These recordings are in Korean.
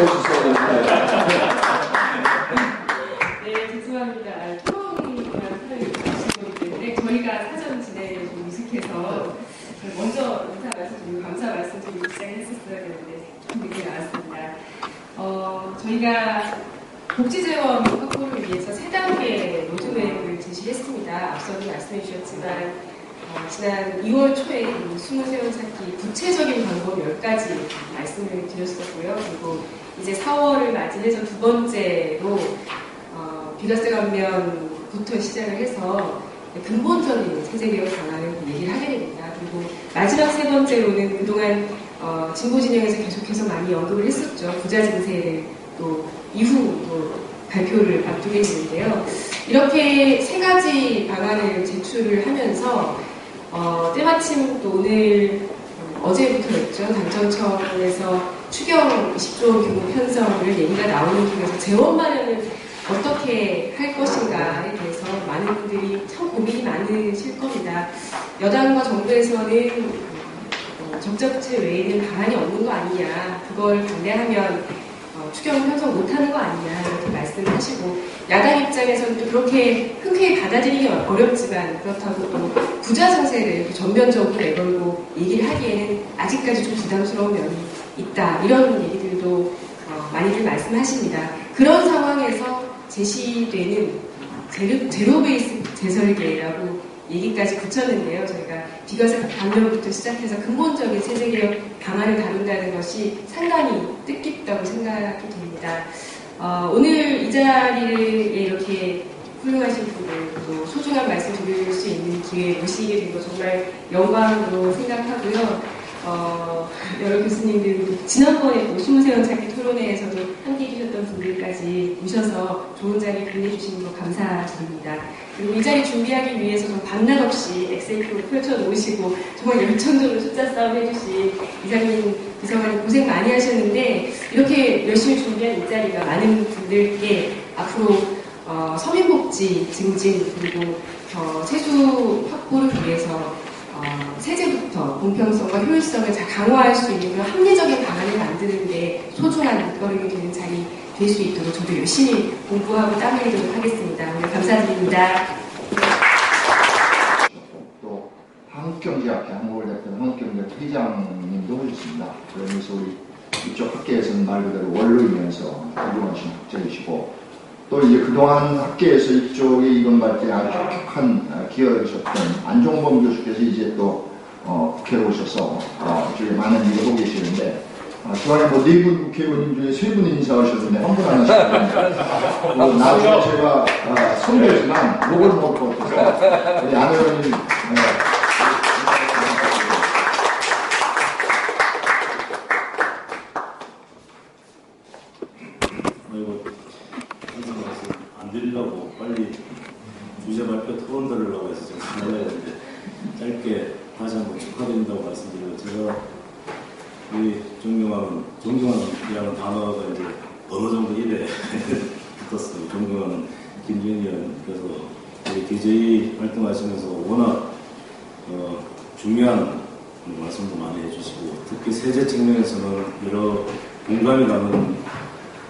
주셔야 될까요? 네, 죄송합니다. 토론이라는 표현이 나오신 거기 때문에 저희가 사전 진행에 좀 미숙해서 먼저 인사 말씀드리고 감사 말씀드리고 시작했었어야 되는데 좀 늦게 나왔습니다. 저희가 복지재원 확보를 위해서 3단계 로드맵을 제시했습니다. 앞서도 말씀해 주셨지만 지난 2월 초에 숨은 세월 찾기 구체적인 방법 10가지 말씀을 드렸었고요. 그리고 이제 4월을 맞이해서 두 번째로 비과세 감면부터 시작을 해서 근본적인 세제개혁 방안을 얘기를 하게 됩니다. 그리고 마지막 3번째로는 그동안 진보 진영에서 계속해서 많이 언급을 했었죠. 부자 증세를 또 이후 또 발표를 앞두게 되는데요. 이렇게 3가지 방안을 제출을 하면서 때마침 또 오늘 어제부터였죠. 당정청에서 추경 20조 원 규모 편성을 얘기가 나오는 중에서 재원 마련을 어떻게 할 것인가에 대해서 많은 분들이 참 고민이 많으실 겁니다. 여당과 정부에서는 적자부채 외에는 방안이 없는 거 아니냐, 그걸 반대하면 추경을 편성 못하는 거 아니냐 이렇게 말씀을 하시고, 야당 입장에서는 또 그렇게 흔쾌히 받아들이기 어렵지만 그렇다고 또 부자 증세를 전면적으로 내걸고 얘기를 하기에는 아직까지 좀 부담스러운 면이 있다, 이런 얘기들도 많이들 말씀하십니다. 그런 상황에서 제시되는 제로 베이스 재설계라고 얘기까지 붙였는데요. 저희가 비과세 감면부터 시작해서 근본적인 세제개혁 방안을 다룬다는 것이 상당히 뜻깊다고 생각이 됩니다. 오늘 이 자리에 이렇게 훌륭하신 분들, 또 소중한 말씀 드릴 수 있는 기회에 모시게 된 거 정말 영광으로 생각하고요. 여러 교수님들, 지난번에 또 숨은세원 찾기 토론회에서도 함께 해주셨던 분들까지 오셔서 좋은 자리 보내주신 거 감사드립니다. 그리고 이 자리 준비하기 위해서 좀 밤낮 없이 엑셀표를 펼쳐놓으시고 정말 열정적으로 숫자 싸움 해주신 이상민 비서관님 고생 많이 하셨는데, 이렇게 열심히 준비한 이 자리가 많은 분들께 앞으로 서민복지 증진, 그리고 세수 확보를 위해서 세제부터 공평성과 효율성을 잘 강화할 수 있는 그런 합리적인 방안을 만드는 데 소중한 밑거름이 되는 자리 될 수 있도록 저도 열심히 공부하고 땀 흘리도록 하겠습니다. 오늘 감사드립니다. 또 한국경제학회 한국을 대표하는 한국경제학회 회장님도 오셨습니다. 그러면서 우리 이쪽 학계에서는 말 그대로 원로이면서 훌륭하신 학자이시고, 또 이제 그동안 학계에서 이쪽에 이건갈 때 아주 혁혁한 기여를 하셨던 안종범 교수께서 이제 또 국회에 오셔서 이쪽에 많은 일을 하고 계시는데, 주말에 뭐 4분 국회의원님 중에 3분 인사하셨는데 한 분 안 하셨거든요. 나중에 제가 선배지만 욕을 먹을 것 같아서 우리 안 의원님 안 드리려고 빨리 주제 발표 토론 들으려고 해서 지금 나가야 되는데, 짧게 다시 한번 축하드린다고 말씀드리고, 제가 우리 존경하는이라는 단어가 이제 어느 정도 입에 붙었어요. 존경하는 김준희 의원께서 우리 DJ 활동하시면서 워낙 중요한 말씀도 많이 해주시고, 특히 세제 측면에서는 여러 공감이 가는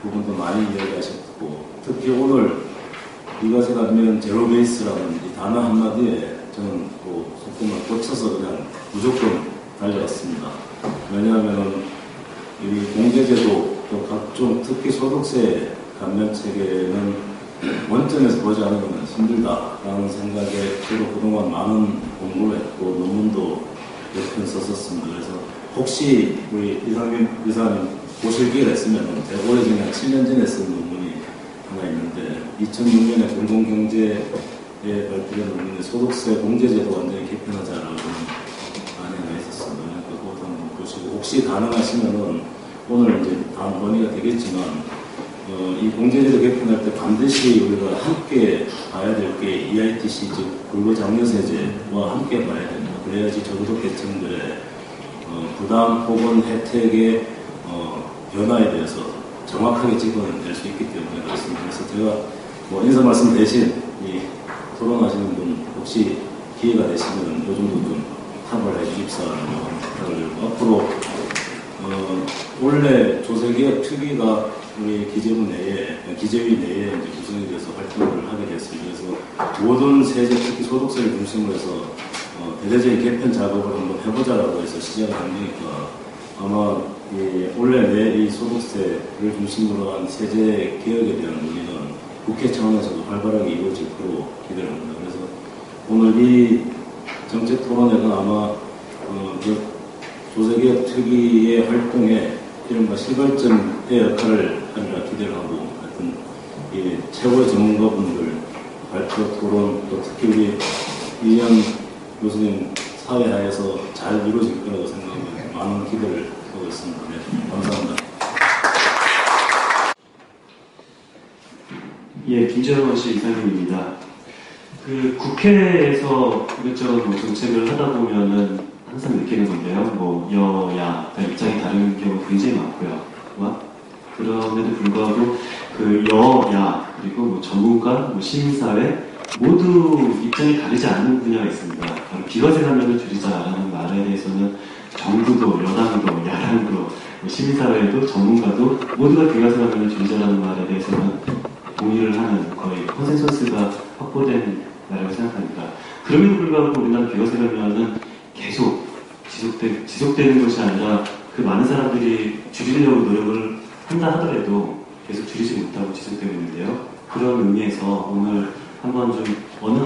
부분도 많이 이야기하셨고, 특히 오늘 비과세 감면 제로 베이스라는 이 단어 한마디에 저는 속도만 꽂혀서 그냥 무조건 달려갔습니다. 왜냐하면 이 공제제도 또 각종 특히 소득세 감면 체계는 원점에서 보지 않으면 힘들다라는 생각에 저도 그동안 많은 공부를 했고 논문도 몇 편 썼었습니다. 그래서 혹시 우리 이상민 이사님 보실 기회가 있으면 제가 오래전에 한 7년 전에 쓴 논문이 하나 있는데, 2006년에 공공경제에 발표된 논문에 소득세 공제제도 완전히 개편하자라고 안에가 있었습니다. 그것도 한번 보시고, 혹시 가능하시면은 오늘 이제 다음 논의가 되겠지만 이 공제제도 개편할 때 반드시 우리가 함께 봐야 될 게 EITC, 즉 근로장려세제와 함께 봐야 됩니다. 그래야지 저소득 계층들의 부담 혹은 혜택의 변화에 대해서 정확하게 집어낼 수 있기 때문에 그렇습니다. 그래서 제가 인사 말씀 대신 이 토론하시는 분 혹시 기회가 되시면 요 정도 좀 탑을 해주십사라는 부탁을 드리고, 앞으로 원래 조세개혁 특위가 우리 기재부 내에, 기재위 내에 이제 구성이 돼서 활동을 하게 됐습니다. 그래서 모든 세제, 특히 소득세를 중심으로 해서 대대적인 개편 작업을 한번 해보자라고 해서 시작을 한 거니까 아마 원래 내 이 소득세를 중심으로 한 세제 개혁에 대한 논의는 국회 차원에서도 활발하게 이루어질 거로 기대를 합니다. 그래서 오늘 이 정책 토론회가 아마 그 조세개혁 특위의 활동에 이른바 실발점의 역할을 하리라 기대를 하고, 하여튼 이 최고의 전문가분들 발표 토론, 또 특히 우리 이현 교수님 사회하에서 잘 이루어질 거라고 생각합니다. 많은 기대를 하고 있습니다. 네, 감사합니다. 예, 김재원씨 이사님입니다. 그 국회에서 이것저것 정책을 하다 보면은 항상 느끼는 건데요. 뭐 여야 입장이 다른 경우 굉장히 많고요. 그럼에도 불구하고 그 여야 그리고 뭐 전문가, 뭐 시민사회 모두 입장이 다르지 않은 분야가 있습니다. 바로 비과세 감면을 줄이자라는 말에 대해서는 정부도 여당도 야당도 뭐 시민사회도 전문가도 모두가 비과세 감면을 줄이자라는 말에 대해서는 동의를 하는 거의 컨센서스가 확보된 나라고 생각합니다. 그럼에도 불구하고 우리나라 비과세 감면은 계속 지속되는 것이 아니라 그 많은 사람들이 줄이려고 노력을 한다 하더라도 계속 줄이지 못하고 지속되고 있는데요. 그런 의미에서 오늘 한번 좀 어느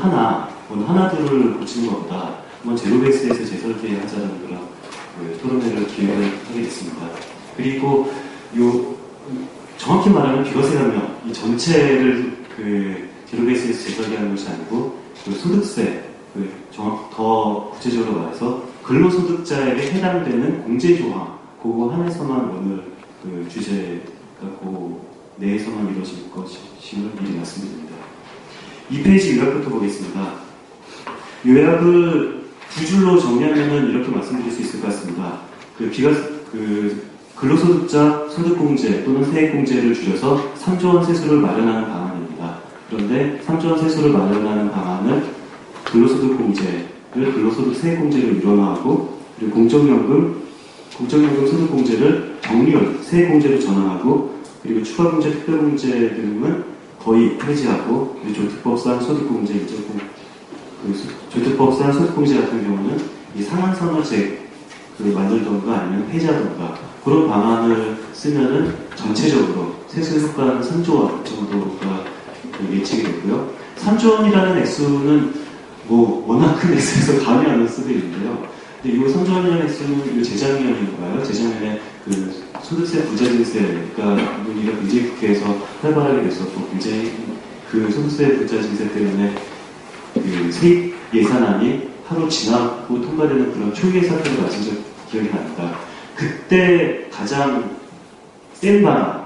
하나둘을 고치는 것보다 한번 제로베이스에서 재설계하자는 그런 토론회를 기획을 하게 됐습니다. 그리고 정확히 말하면 비과세 감면 이 전체를 제로베이스에서 재설계하는 것이 아니고 소득세 더 구체적으로 말해서 근로소득자에게 해당되는 공제조항 그거 한해서만 오늘 주제가 그 내에서만 이루어질 것임을 미리 말씀드립니다. 2페이지 요약부터 보겠습니다. 요약을 두 줄로 정리하면 이렇게 말씀드릴 수 있을 것 같습니다. 근로소득자 소득공제 또는 세액공제를 줄여서 3조 원 세수를 마련하는 방안입니다. 그런데 3조 원 세수를 마련하는 방안을 근로소득공제를 근로소득 세액공제로 일원화하고 그리고 공적연금 소득공제를 정리율 세액공제로 전환하고 그리고 추가공제, 특별공제 등은 거의 폐지하고 조특법상 소득공제, 조특법상 소득공제 같은 경우는 이 상한선어제 만들던가 아니면 폐지하던가 그런 방안을 쓰면은 전체적으로 세수 효과는 3조 원 정도가 예측이 되고요. 3조 원이라는 액수는 워낙 큰 액수에서 감이 안 올 수도 있는데요. 근데 이 3조 원이라는 액수는 재작년인가요? 재작년에 소득세 부자증세가 논의가 굉장히 국회에서 활발하게 됐었고, 굉장히 소득세 부자증세 때문에 세입 예산안이 하루 지나고 통과되는 그런 초유의 사태를 맞은 기억이 납니다. 그때 가장 센 방안,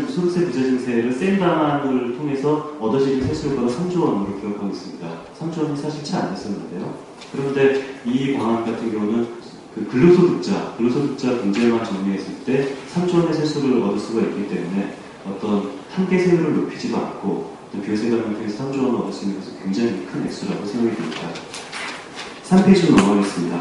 소득세 부자증세를 센 방안을 통해서 얻어지는 세수 효과가 3조 원으로 기억하고 있습니다. 3조 원이 사실 채 안 됐었는데요. 그런데 이 방안 같은 경우는 근로소득자 문제만 정리했을 때 3조 원의 세수를 얻을 수가 있기 때문에 어떤 한계 세율을 높이지도 않고 또 비과세 감면 통해서 3조 원을 얻을 수 있는 것은 굉장히 큰 액수라고 생각이 듭니다. 3페이지로 넘어가겠습니다.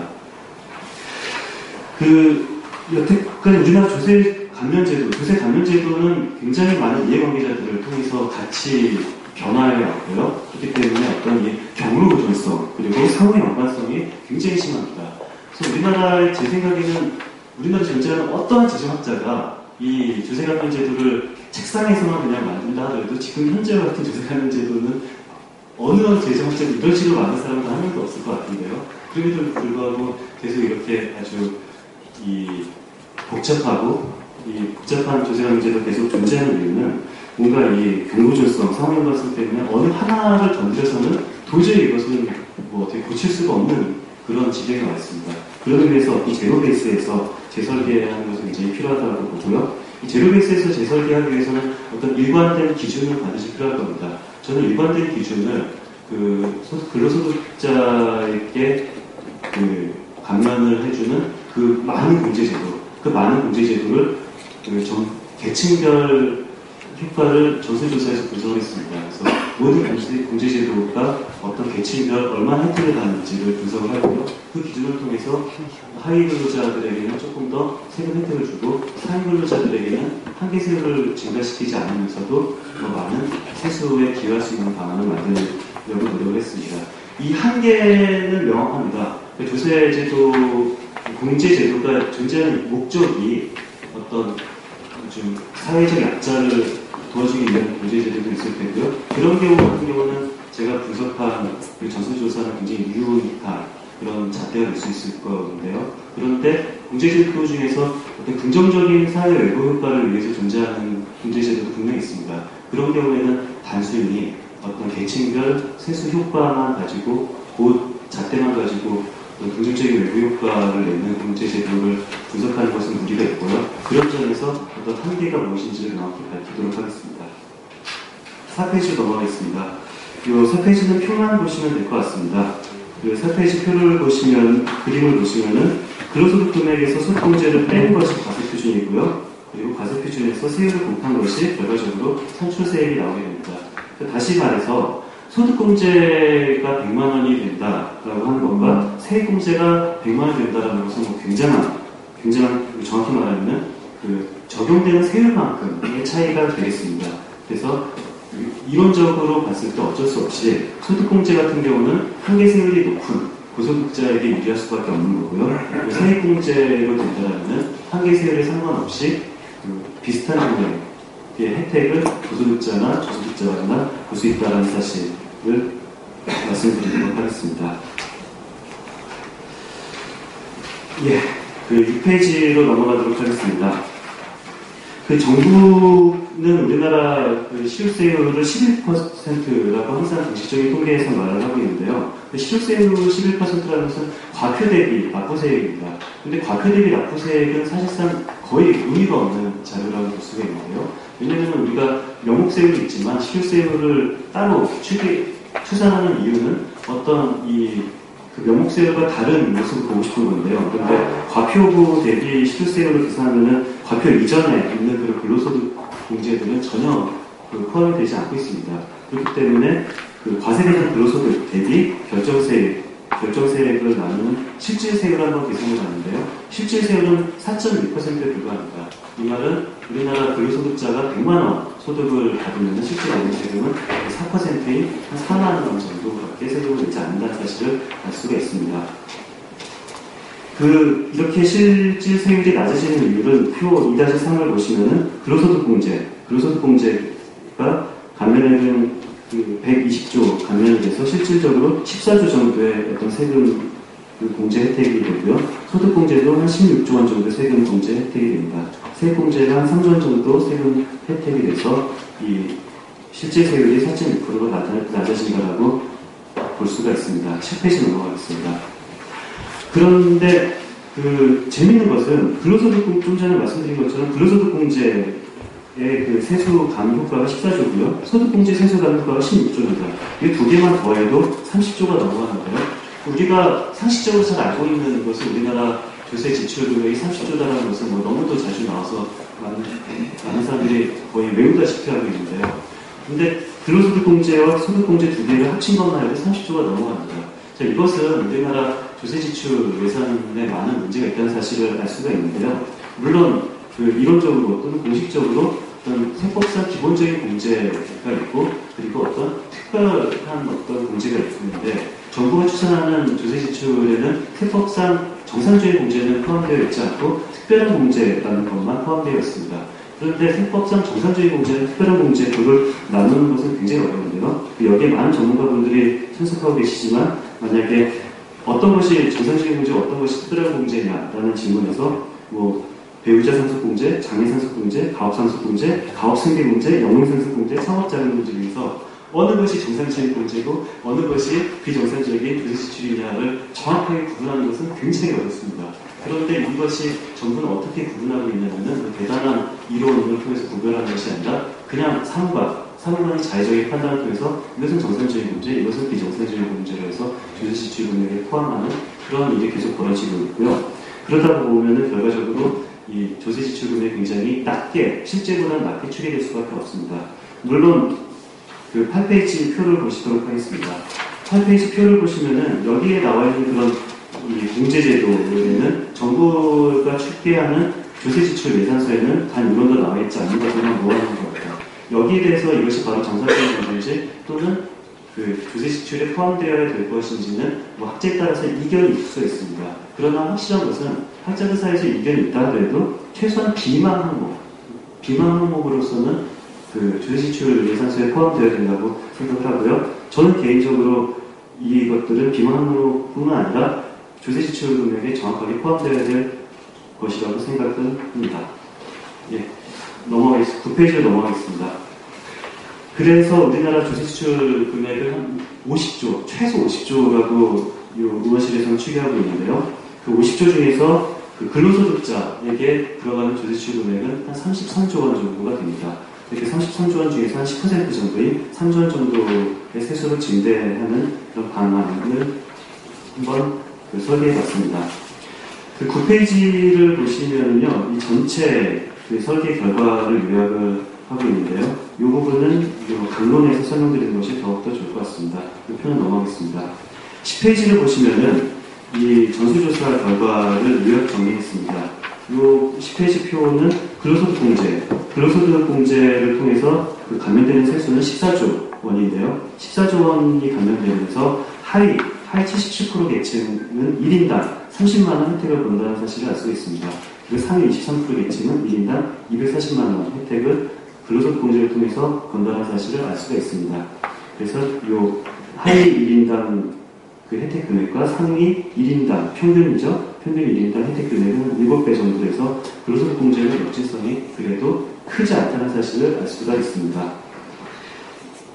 여태까지 우리나라 조세 감면제도는 굉장히 많은 이해관계자들을 통해서 같이 변화해 왔고요. 그렇기 때문에 어떤 경로 보존성 그리고 상호 연관성이 굉장히 심합니다. 그래서 제 생각에는 우리나라 전체는 어떠한 재정학자가 이 조세감면제도를 책상에서만 그냥 만든다 하더라도 지금 현재 같은 조세감면제도는 어느 재정학자도 이런 식으로 만든 사람도 한 명도 없을 것 같은데요. 그럼에도 불구하고 계속 이렇게 아주 복잡한 조세감면제도가 계속 존재하는 이유는 뭔가 이 경로존성, 상호연관성 때문에 어느 하나를 건드려서는 도저히 이것은 어떻게 고칠 수가 없는 그런 지경에 와 있습니다. 그런 의미에서 이 제로베이스에서 재설계하는 것은 굉장히 필요하다고 보고요. 이 제로베이스에서 재설계하기 위해서는 어떤 일관된 기준을 반드시 필요할 겁니다. 저는 일관된 기준을 근로소득자에게 감면을 해주는 많은 공제제도를 계층별 효과를 전수조사에서 분석했습니다. 그래서 모든 공제제도가 어떤 계층별 얼마나 혜택을 받는지를 분석을 하고요. 그 기준을 통해서 하위 근로자들에게는 조금 더 세금 혜택을 주고 상위 근로자들에게는 한계 세율을 증가시키지 않으면서도 더 많은 세수에 기여할 수 있는 방안을 만들려고 노력을 했습니다. 이 한계는 명확합니다. 조세제도, 공제제도가 존재하는 목적이 어떤 좀 사회적 약자를 도와주기 위한 공제제도도 있을 테고요. 그런 경우 같은 경우는 제가 분석한 그 전수조사는 굉장히 유효한 그런 잣대가 될 수 있을 건데요. 그런데 공제제도 중에서 어떤 긍정적인 사회 외부 효과를 위해서 존재하는 공제제도도 분명히 있습니다. 그런 경우에는 단순히 어떤 계층별 세수 효과만 가지고 그 잣대만 가지고 긍정적인 외부 효과를 내는 공제제도를 분석하는 것은 무리가 있고요. 그런 점에서 어떤 한계가 무엇인지를 명확히 밝히도록 하겠습니다. 4페이지로 넘어가겠습니다. 이 4페이지는 표만 보시면 될 것 같습니다. 그 4페이지 표를 보시면, 그림을 보시면은 근로소득 금액에서 소득공제를 뺀 것이 과세표준이고요. 그리고 과세표준에서 세율을 곱한 것이 결과적으로 산출세액이 나오게 됩니다. 다시 말해서 소득공제가 100만 원이 된다라고 하는 것과 세액공제가 100만 원이 된다라는 것은 뭐 굉장한 정확히 말하면 그 적용되는 세율만큼의 차이가 되겠습니다. 그래서 이론적으로 봤을 때 어쩔 수 없이 소득공제 같은 경우는 한계 세율이 높은 고소득자에게 유리할 수밖에 없는 거고요. 세액공제로 된다면 한계 세율에 상관없이 그 비슷한 종류의 혜택을 고소득자나 저소득자나 볼 수 있다는 사실을 말씀드리도록 하겠습니다. 예, 그 6페이지로 넘어가도록 하겠습니다. 그 정부는 우리나라 그 실효세율을 11%라고 항상 공식적인 통계에서 말을 하고 있는데요. 실효세율 11%라는 것은 과표 대비 납부세액입니다. 근데 과표 대비 납부세액은 사실상 거의 의미가 없는 자료라고 볼 수가 있는데요. 왜냐하면 우리가 명목세율이 있지만 실효세율을 따로 추산하는 이유는 어떤 그 명목세율과 다른 모습을 보고 싶은 건데요. 그런데 과표부 대비 실효세율을 계산하면은 과표 이전에 있는 그런 근로소득 공제들은 전혀 포함이 되지 않고 있습니다. 그렇기 때문에 그 과세되는 근로소득 대비 결정세액을 나누는 실질세율을 한번 계산해 봤는데요. 실질세율은 4.6%에 불과합니다. 이 말은 우리나라 근로소득자가 100만 원 소득을 받으면 실제 내는 세금은 4%인 한 4만 원 정도밖에 세금을 내지 않는다는 사실을 알 수가 있습니다. 이렇게 실질세율이 낮아지는 이유는 표 2-3을 보시면은 근로소득공제가 감면액은 120조 감면이 돼서 실질적으로 14조 정도의 어떤 세금 공제 혜택이 되고요. 소득공제도 한 16조 원 정도 세금 공제 혜택이 됩니다. 세액공제가 한 3조 원 정도 세금 혜택이 돼서 이 실질세율이 4.6%가 낮아진다라고 볼 수가 있습니다. 7페이지 넘어가겠습니다. 그런데 재밌는 것은 근로소득 좀 전에 말씀드린 것처럼 근로소득공제의 그 세수 감면 효과가 14조고요. 소득공제 세수 감면 효과가 16조입니다. 이 두 개만 더해도 30조가 넘어가는데요. 우리가 상식적으로 잘 알고 있는 것은 우리나라 조세 지출 금액이 30조다라는 것은 뭐 너무도 자주 나와서 많은 사람들이 거의 외우다시피 하고 있는데요. 근데 근로소득공제와 소득공제 두 개를 합친 것만 해도 30조가 넘어갑니다. 자, 이것은 우리나라 조세 지출 예산에 많은 문제가 있다는 사실을 알 수가 있는데요. 물론 이론적으로 또는 공식적으로 어떤 세법상 기본적인 공제가 있고 그리고 어떤 특별한 어떤 공제가 있는데 정부가 추천하는 조세 지출에는 세법상 정상적인 공제는 포함되어 있지 않고 특별한 공제라는 것만 포함되어 있습니다. 그런데 세법상 정상적인 공제는 특별한 공제 그걸 나누는 것은 굉장히 어려운데요. 여기에 많은 전문가분들이 참석하고 계시지만 만약에 어떤 것이 정상적인 공제, 어떤 것이 특별한 공제냐라는 질문에서 배우자 상속공제, 장애 상속공제, 가업 상속공제, 가업 승계공제, 영능 상속공제, 창업자금공제 중에서 어느 것이 정상적인 공제고 어느 것이 비정상적인 조세 지출이냐를 정확하게 구분하는 것은 굉장히 어렵습니다. 그런데 이것이 정부는 어떻게 구분하고 있냐면은 대단한 이론을 통해서 구별하는 것이 아니라 그냥 사무관이 자의적인 판단을 통해서 이것은 정상적인 공제, 이것은 비정상적인 공제로 해서 조세 지출 금액에 포함하는 그런 일이 계속 벌어지고 있고요. 그러다 보면은 결과적으로 이 조세 지출금액이 굉장히 낮게, 실제보다 낮게 추계될 수밖에 없습니다. 물론 그 8페이지 표를 보시도록 하겠습니다. 8페이지 표를 보시면은 여기에 나와 있는 그런 이 공제제도에는 정부가 추계하는 조세 지출 예산서에는 단 이론도 나와 있지 않는 것들만 모아놓은 것 같아요. 여기에 대해서 이것이 바로 정상적인 문제인지 또는 그 조세 지출에 포함되어야 될 것인지는 뭐 학자에 따라서 이견이 있을 수 있습니다. 그러나 확실한 것은 학자들 사이에서 이견이 있다 하더라도 최소한 비만 항목으로서는 그 조세 지출 예산서에 포함되어야 된다고 생각하고요. 저는 개인적으로 이것들은 비만 항목뿐만 아니라 조세 지출 금액에 정확하게 포함되어야 될 것이라고 생각을 합니다. 예, 9페이지로 넘어가겠습니다. 그래서 우리나라 조세 지출 금액을 한 50조, 최소 50조라고 의원실에서는 추계하고 있는데요. 그 50조 중에서 그 근로소득자에게 들어가는 조세 지출 금액은 한 33조 원 정도가 됩니다. 이렇게 33조 원 중에서 한 10% 정도인 3조 원 정도의 세수를 증대하는 그런 방안을 한번 설계해봤습니다. 그 9페이지를 보시면요, 이 전체 그 설계 결과를 요약을 하고 있는데요. 이 부분은 강론에서 설명드리는 것이 더욱더 좋을 것 같습니다. 이 표는 넘어가겠습니다. 10페이지를 보시면은 이 전수조사 결과를 요약 정리했습니다. 이 10페이지 표는 근로소득 공제를 통해서 그 감면되는 세수는 14조 원인데요. 14조 원이 감면되면서 하위 77% 계층은 1인당 30만 원 혜택을 본다는 사실을 알 수 있습니다. 그리고 상위 23% 계층은 1인당 240만 원 혜택을 근로소득 공제를 통해서 건다는 사실을 알 수가 있습니다. 그래서 이 하위 1인당 그 혜택 금액과 상위 1인당 평균이죠. 평균 1인당 혜택 금액은 7배 정도 돼서 근로소득 공제의 역진성이 그래도 크지 않다는 사실을 알 수가 있습니다.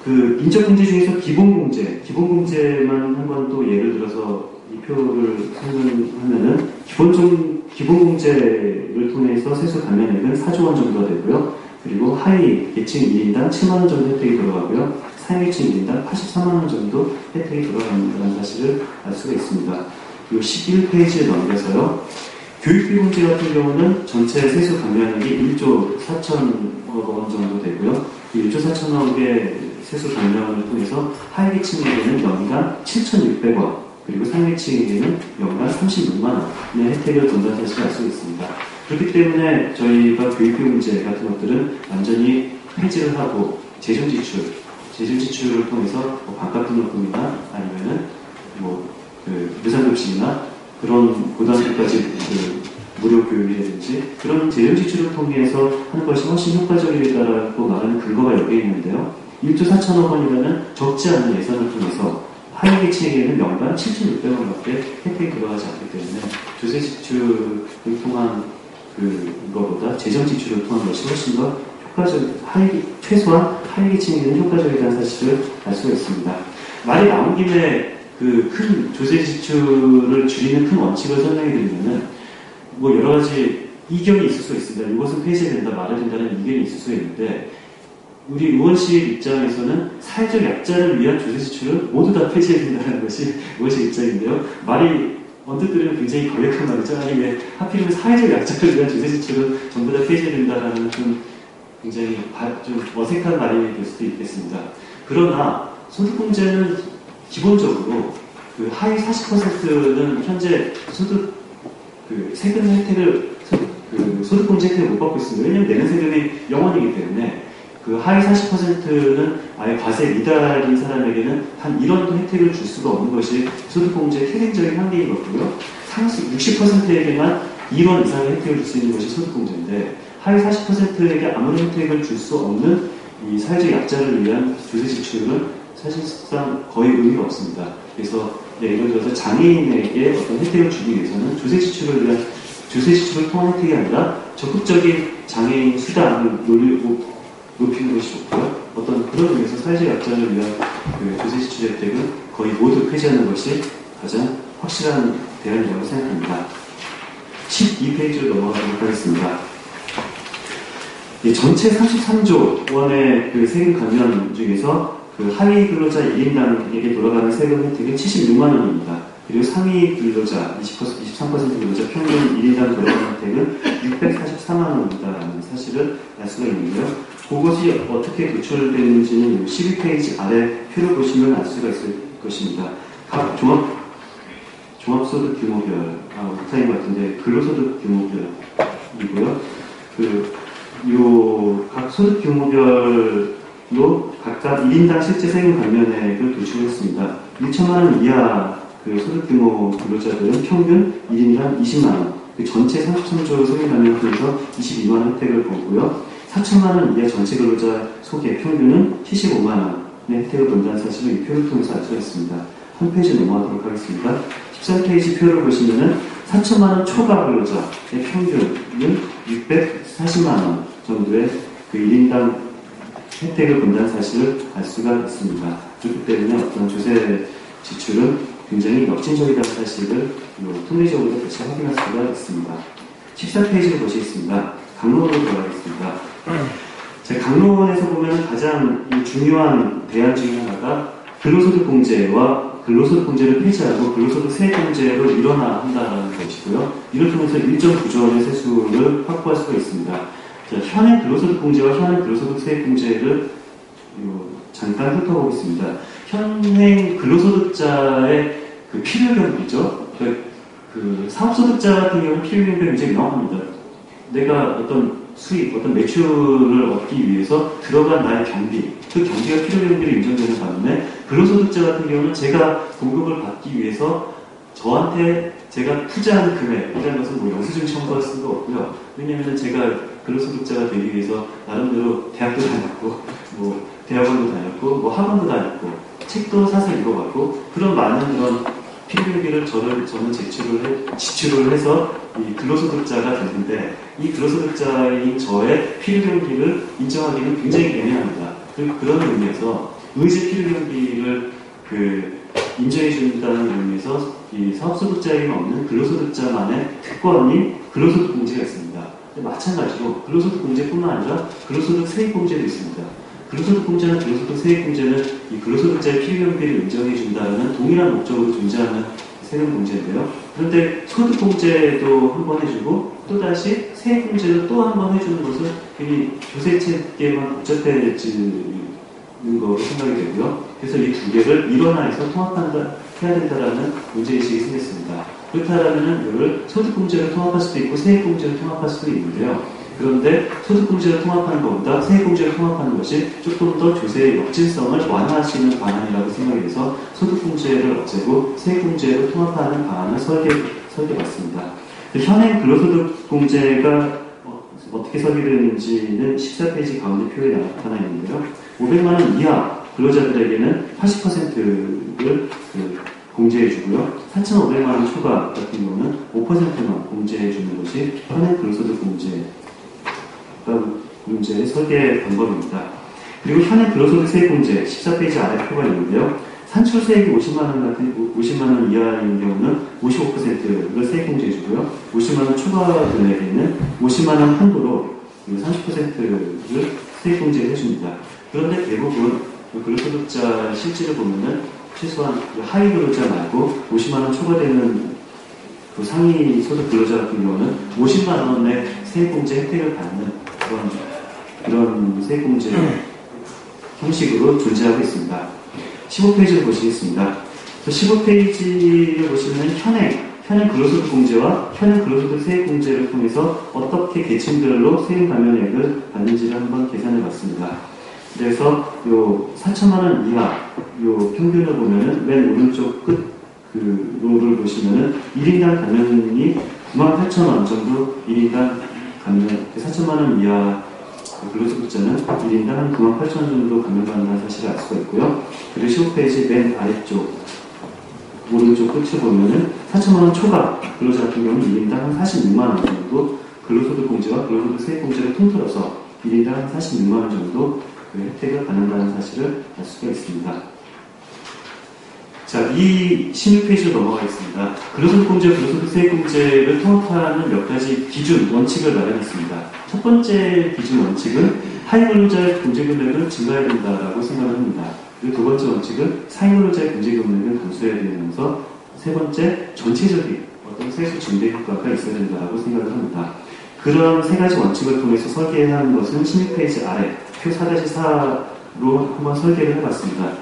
그 인적공제 중에서 기본공제만 한 번 또 예를 들어서 이 표를 설명하면은 기본공제를 통해서 세수 감면액은 4조 원 정도가 되고요. 그리고 하위 계층 1인당 7만 원 정도 혜택이 들어가고요. 상위층 1인당 83만 원 정도 혜택이 들어간다는 사실을 알 수가 있습니다. 이 11페이지에 넘겨서요. 교육비 공제 같은 경우는 전체 세수 감면액이 1조 4천억 원 정도 되고요. 이 1조 4천억의 세수 감면을 통해서 하위계층에게는 연간 7,600원, 그리고 상위층에게는 연간 36만 원의 혜택을 본다는 사실을 알 수 있습니다. 그렇기 때문에 저희가 교육비 문제 같은 것들은 완전히 폐지를 하고 재정 지출을 통해서 뭐 반값 등록금이나 아니면은 무상급식이나 그런 고등학교까지 무료 교육이라든지 그런 재정 지출을 통해서 하는 것이 훨씬 효과적이다라고 말하는 근거가 여기에 있는데요. 1조 4천억 원이라는 적지 않은 예산을 통해서 하위계층에게는 연간 7,600원밖에 혜택이 들어가지 않기 때문에 조세 지출을 통한 그거보다 재정 지출을 통한 것이 훨씬 더 최소한 하위계층에게는 효과적이라는 사실을 알 수가 있습니다. 말이 나온 김에 그 큰 조세 지출을 줄이는 큰 원칙을 설명해 드리면은 뭐 여러 가지 이견이 있을 수 있습니다. 이것은 폐지해야 된다, 말아야 된다는 이견이 있을 수 있는데 우리 의원실 입장에서는 사회적 약자를 위한 조세 지출을 모두 다 폐지해야 된다는 것이 의원실 입장인데요. 말이 언뜻 들으면 굉장히 거역한 말이죠. 아니 왜 하필이면 사회적 약자를 위한 조세 지출을 전부 다 폐지해야 된다는 좀 굉장히 좀 어색한 말이 될 수도 있겠습니다. 그러나 소득공제는 기본적으로 그 하위 40%는 현재 세금 혜택을 소득공제 혜택을 못 받고 있습니다. 왜냐하면 내는 세금이 0원이기 때문에 그 하위 40%는 아예 과세 미달인 사람에게는 한 1원도 혜택을 줄 수가 없는 것이 소득공제의 태생적인 한계인 거고요. 상위 60%에게만 1원 이상의 혜택을 줄 수 있는 것이 소득공제인데 하위 40%에게 아무런 혜택을 줄 수 없는 이 사회적 약자를 위한 조세 지출은 사실상 거의 의미가 없습니다. 그래서 예를 들어서 장애인에게 어떤 혜택을 주기 위해서는 조세 지출을 통한 혜택이 아니라 적극적인 장애인 수당을 높이는 것이 좋고요. 어떤 그런 의미에서 사회적 약자를 위한 조세 지출 혜택은 거의 모두 폐지하는 것이 가장 확실한 대안이라고 생각합니다. 12페이지로 넘어가도록 하겠습니다. 전체 33조 원의 그 세금 감면 중에서 그 하위 근로자 1인당에게 돌아가는 세금 혜택은 76만 원입니다. 그리고 상위 근로자 23% 근로자 평균 1인당 돌아가는 혜택은 644만 원이다라는 사실을 알 수가 있는데요. 그것이 어떻게 도출되는지는 12페이지 아래 표를 보시면 알 수가 있을 것입니다. 각 종합소득 규모별, 옥타임 같은데 근로소득 규모별이고요. 각 소득 규모별로 각각 1인당 실제 세금 감면액을 도출했습니다. 1천만 원 이하 소득 규모 근로자들은 평균 1인당 20만 원, 전체 33조 세금 감면을 통해서 22만 원 혜택을 보고요. 4천만 원 이하 전체 근로자 소개 평균은 75만 원의 혜택을 본다는 사실을 이 표를 통해서 알 수가 있습니다. 한 페이지 넘어가도록 하겠습니다. 13페이지 표를 보시면은 4천만 원 초과 근로자의 평균은 640만 원 정도의 1인당 혜택을 본다는 사실을 알 수가 있습니다. 그렇기 때문에 어떤 조세 지출은 굉장히 역진적이라는 사실을 통계적으로 다시 확인할 수가 있습니다. 14페이지를 보시겠습니다. 강론으로 들어가겠습니다. 강론에서 보면 가장 중요한 대안 중에 하나가 근로소득 공제와 근로소득 공제를 폐지하고 근로소득 세액 공제로 일원화한다는 것이고요. 이를 통해서 1.9조 원의 세수를 확보할 수가 있습니다. 현행 근로소득 공제와 현행 근로소득 세액 공제를 잠깐 훑어보겠습니다. 현행 근로소득자의 필요경비죠. 사업소득자 같은 경우는 필요경비가 굉장히 명확합니다. 내가 어떤 수익, 어떤 매출을 얻기 위해서 들어간 나의 경비, 그 경비가 필요경비로 인정되는 반면에 근로소득자 같은 경우는 제가 공급을 받기 위해서 저한테 제가 투자한 금액이라는 것은 영수증 첨부할 수도 없고요. 왜냐하면 제가 근로소득자가 되기 위해서 나름대로 대학도 다녔고, 대학원도 다녔고, 학원도 다녔고, 책도 사서 읽어봤고, 그런 많은 그런 필요경비를 저는 지출을 해서 이 근로소득자가 됐는데, 이 근로소득자인 저의 필요경비를 인정하기는 굉장히 애매합니다. 그런 의미에서 의제 필요경비를 인정해준다는 의미에서 이 사업소득자에게 없는 근로소득자만의 특권인 근로소득 공제가 있습니다. 마찬가지로 근로소득 공제뿐만 아니라 근로소득 세액공제도 있습니다. 근로소득 공제나 근로소득 세액공제는 이 근로소득자의 필요경비를 인정해준다는 동일한 목적으로 존재하는 세금 공제인데요. 그런데 소득 공제도 한 번 해주고 또다시 세액 공제도 또 한 번 해주는 것은 괜히 조세 체계만 복잡해지는 거로 생각이 되고요. 그래서 이 두 개를 일원화해서 해야 된다라는 문제의식이 생겼습니다. 그렇다면 이걸 소득공제를 통합할 수도 있고 세액공제를 통합할 수도 있는데요. 그런데 소득공제를 통합하는 것보다 세액공제를 통합하는 것이 조금 더 조세의 역질성을 완화할 수 있는 방안이라고 생각이 돼서 소득공제를 없애고 세액공제를 통합하는 방안을 설계했습니다. 현행 근로소득공제가 어떻게 설계되는지는 14페이지 가운데 표에 나타나 있는데요. 500만 원 이하 근로자들에게는 80%를 공제해주고요. 3,500만 원 초과 같은 경우는 5%만 공제해주는 것이 현행 근로소득 공제의 설계 방법입니다. 그리고 현행 근로소득 세액 공제 14페이지 아래 표가 있는데요. 산출세액이 50만 원 이하인 경우는 55%를 세액 공제해주고요. 50만 원 초과 금액에는 50만 원 한도로 30%를 세액 공제해줍니다. 그런데 대부분 근로소득자 실질을 보면은 최소한 하위 근로자 말고 50만 원 초과되는 상위 소득 근로자 같은 경우는 50만 원의 세액공제 혜택을 받는 그런 세액공제 형식으로 존재하고 있습니다. 15페이지를 보시겠습니다. 15페이지를 보시면 현행 근로소득 공제와 현행 근로소득 세액 공제를 통해서 어떻게 계층별로 세금 감면액을 받는지를 한번 계산해 봤습니다. 그래서 요 4천만 원 이하 요 평균을 보면은 맨 오른쪽 끝 로를 보시면은 1인당 감면이 98,000원 정도 1인당 감면 4천만 원 이하 근로소득자는 1인당 한 98,000원 정도 감면받는다는 사실을 알 수가 있고요. 그리고 15페이지 맨 아래쪽 오른쪽 끝을 보면은 4천만 원 초과 근로자 같은 경우는 1인당 한 46만 원 정도 근로소득 공제와 근로소득 세액 공제를 통틀어서 1인당 한 46만 원 정도 혜택을 받는다는 사실을 알 수가 있습니다. 자, 이 16페이지로 넘어가겠습니다. 근로소득 공제와 근로소득 세액 공제를 통합하는 몇 가지 기준, 원칙을 마련했습니다. 첫 번째 기준 원칙은 하위 근로자의 공제 금액을 증가해야 된다라고 생각을 합니다. 그리고 두 번째 원칙은 상위 근로자의 공제 금액을 감소해야 되면서 세 번째, 전체적인 어떤 세수 증대 효과가 있어야 된다고 생각을 합니다. 그런 세 가지 원칙을 통해서 설계하는 것은 16페이지 아래 표 4-4로 한번 설계를 해봤습니다.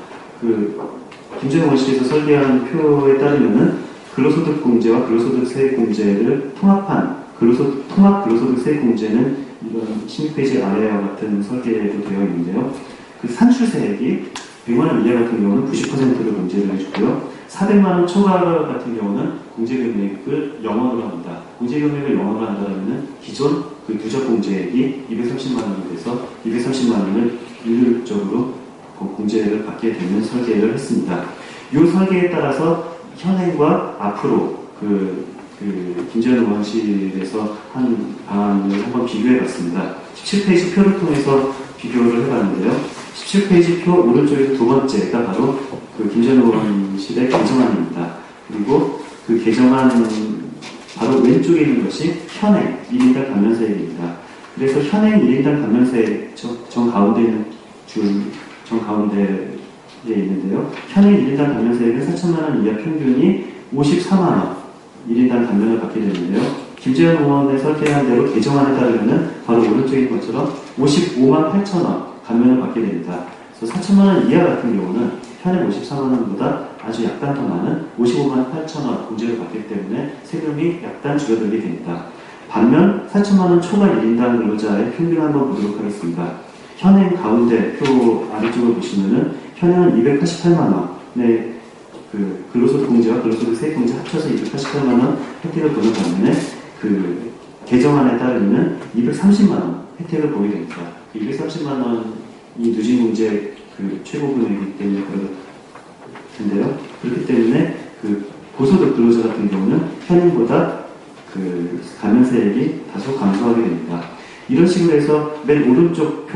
김재동 원칙에서 설계한 표에 따르면은 근로소득공제와 근로소득세액공제를 통합한 통합 근로소득세액공제는 이런 16페이지 아래와 같은 설계로 되어 있는데요. 그 산출세액이 100만원 이하 같은 경우는 90%를 공제를 해주고요. 400만원 초과 같은 경우는 공제금액을 0원으로 합니다. 공제금액을 0원으로 한다면 기존 그 누적공제액이 230만원이 돼서 230만원을 일률적으로 공제를 받게 되는 설계를 했습니다. 이 설계에 따라서 현행과 앞으로 김재현 의원실에서 한 방안을 한번 비교해봤습니다. 17페이지 표를 통해서 비교를 해봤는데요. 17페이지 표 오른쪽에서 두 번째가 바로 김재현 의원실의 개정안입니다. 그리고 그 개정안 바로 왼쪽에 있는 것이 현행 1인당 감면세액입니다. 그래서 현행 1인당 감면세액 정 가운데 있는 정 가운데에 있는데요. 현행 1인당 감면세액은 4천만원 이하 평균이 54만원 1인당 감면을 받게 되는데요. 김재현 의원의 설계한 대로 개정안에 따르면 바로 오른쪽인 것처럼 55만 8천원 감면을 받게 됩니다. 그래서 4천만원 이하 같은 경우는 현행 54만원보다 아주 약간 더 많은 55만 8천원 공제를 받기 때문에 세금이 약간 줄어들게 됩니다. 반면 4천만원 초과 1인당 근로자의 평균 한번 보도록 하겠습니다. 현행 가운데 표 아래쪽을 보시면은 현행은 288만원의 근로소득공제와 근로소득세액공제 합쳐서 288만원 혜택을 보는 반면에 개정안에 따르면 230만원 혜택을 보게 됩니다. 230만원이 누진공제 최고 금액이기 때문에 그럴 텐데요. 그렇기 때문에 고소득 근로자 같은 경우는 현행보다 감면세액이 다소 감소하게 됩니다. 이런 식으로 해서 맨 오른쪽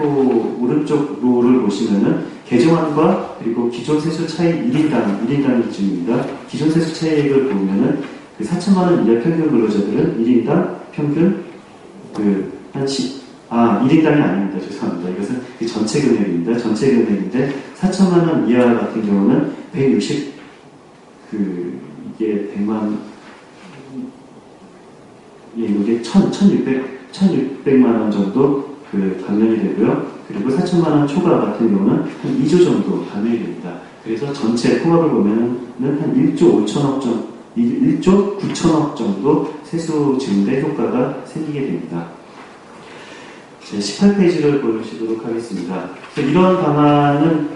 롤을 보시면은 개정안과 그리고 기존 세수 차익 1인당 기준입니다. 기존 세수 차익을 보면은 4천만원 이하 평균 근로자들은 1인당 평균 1인당이 아닙니다. 죄송합니다. 이것은 전체 금액입니다. 전체 금액인데 4천만원 이하 같은 경우는 100만 이게 1,600만원 정도 감면이 되고요. 그리고 4천만원 초과 같은 경우는 한 2조 정도 감면이 됩니다. 그래서 전체 통합을 보면은 한 1조 9천억 정도 세수 증대 효과가 생기게 됩니다. 18페이지를 보시도록 하겠습니다. 이런 방안은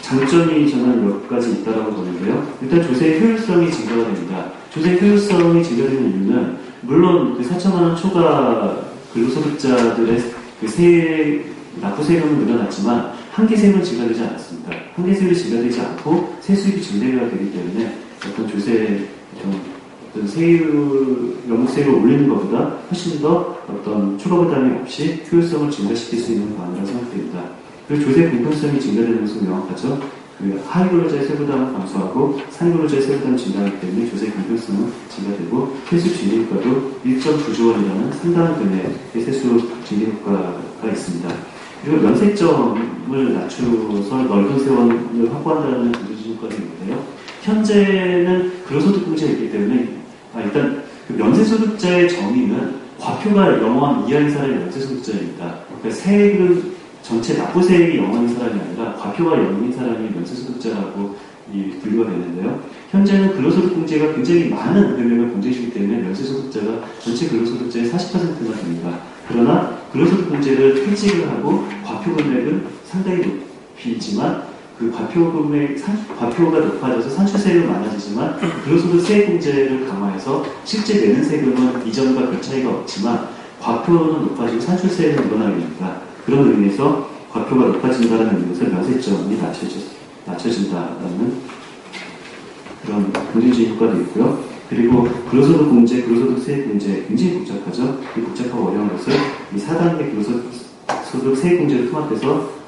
장점이 저는 몇 가지 있다고 보는데요. 일단 조세의 효율성이 증가가 됩니다. 조세의 효율성이 증가되는 이유는 물론 4천만원 초과 근로소득자들의 납부세금은 늘어났지만 한계세금은 증가되지 않았습니다. 한계세금이 증가되지 않고 세수입이 증대가 되기 때문에 어떤 조세 어떤 영국세를 올리는 것보다 훨씬 더 어떤 추가 부담이 없이 효율성을 증가시킬 수 있는 방안이라고 생각됩니다. 그리고 조세 공평성이 증가되는 것은 명확하죠. 하위 근로자의 세부담을 감소하고 상위 근로자의 세부담이 증가하기 때문에 조세 공평성은 증가되고 세수 증대 효과도 1.9조 원이라는 상당한 금액의 세수 증대 효과가 있습니다. 그리고 면세점을 낮춰서 넓은 세원을 확보한다는 부수적 효과도 있는데요. 현재는 근로소득공제가 있기 때문에 일단 면세소득자의 정의는 과표가 0원 이하인 사람이 면세소득자입니다. 그러니까 세액은 전체 납부세액이 0원인 사람이 아니라 과표가 0인 사람이 면세소득자라고 분류가 되는데요. 현재는 근로소득공제가 굉장히 많은 금액을 공제해주기 때문에 면세소득자가 전체 근로소득자의 40%가 됩니다. 그러나 근로소득공제를 퇴직을 하고 과표 금액은 상당히 높이지만 과표가 높아져서 산출세액은 많아지지만 근로소득세액공제를 강화해서 실제 내는 세금은 이전과 별 차이가 없지만 과표는 높아지고 산출세액은 늘어나게 됩니다. 그런 의미에서 과표가 높아진다는 의미에서 면세점이 낮춰진다는 그런 긍정적인 효과도 있고요. 그리고 근로소득공제, 근로소득세액공제 굉장히 복잡하죠. 이 복잡하고 어려운 것을 이 4단계 근로소득세액공제를 통합해서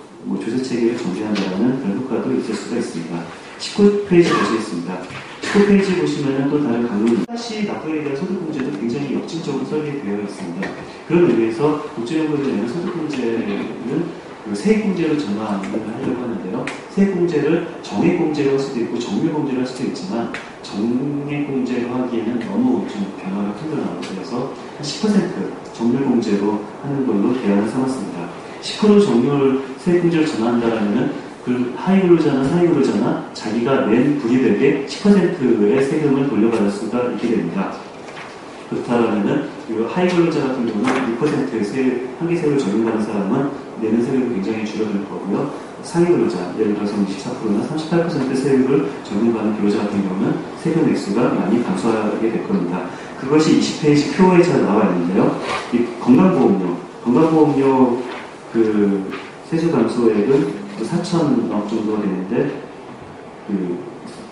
조세체계를 정비한다는 그런 효과도 있을 수가 있습니다. 19페이지 보시겠습니다. 19페이지 보시면 또 다른 강론 다시 납부에 대한 소득공제도 굉장히 역진적으로 설계되어 있습니다. 그런 의미에서 국제연구에 대한 소득공제는 세액공제로 전환을 하려고 하는데요. 세액공제를 정액공제로 할 수도 있고 정밀공제로 할 수도 있지만 정액공제로 하기에는 너무 좀 변화가 큰 걸 나오고 그래서 한 10% 정률공제로 하는 걸로 대안을 삼았습니다. 10% 정률 세액공제를 전환한다라면은 그 하이근로자나 상위근로자나 자기가 낸 분위백에 10%의 세금을 돌려받을 수가 있게 됩니다. 그렇다면은 하이근로자 같은 경우는 6%의 한계세율을 적용하는 사람은 내는 세금이 굉장히 줄어들 거고요. 상위근로자, 예를 들어서 24%나 38% 세율을 적용하는 근로자 같은 경우는 세금 액수가 많이 감소하게 될 겁니다. 그것이 20페이지 표에 잘 나와 있는데요. 이 건강보험료 그 세수 감소액은 4천억 정도가 되는데 그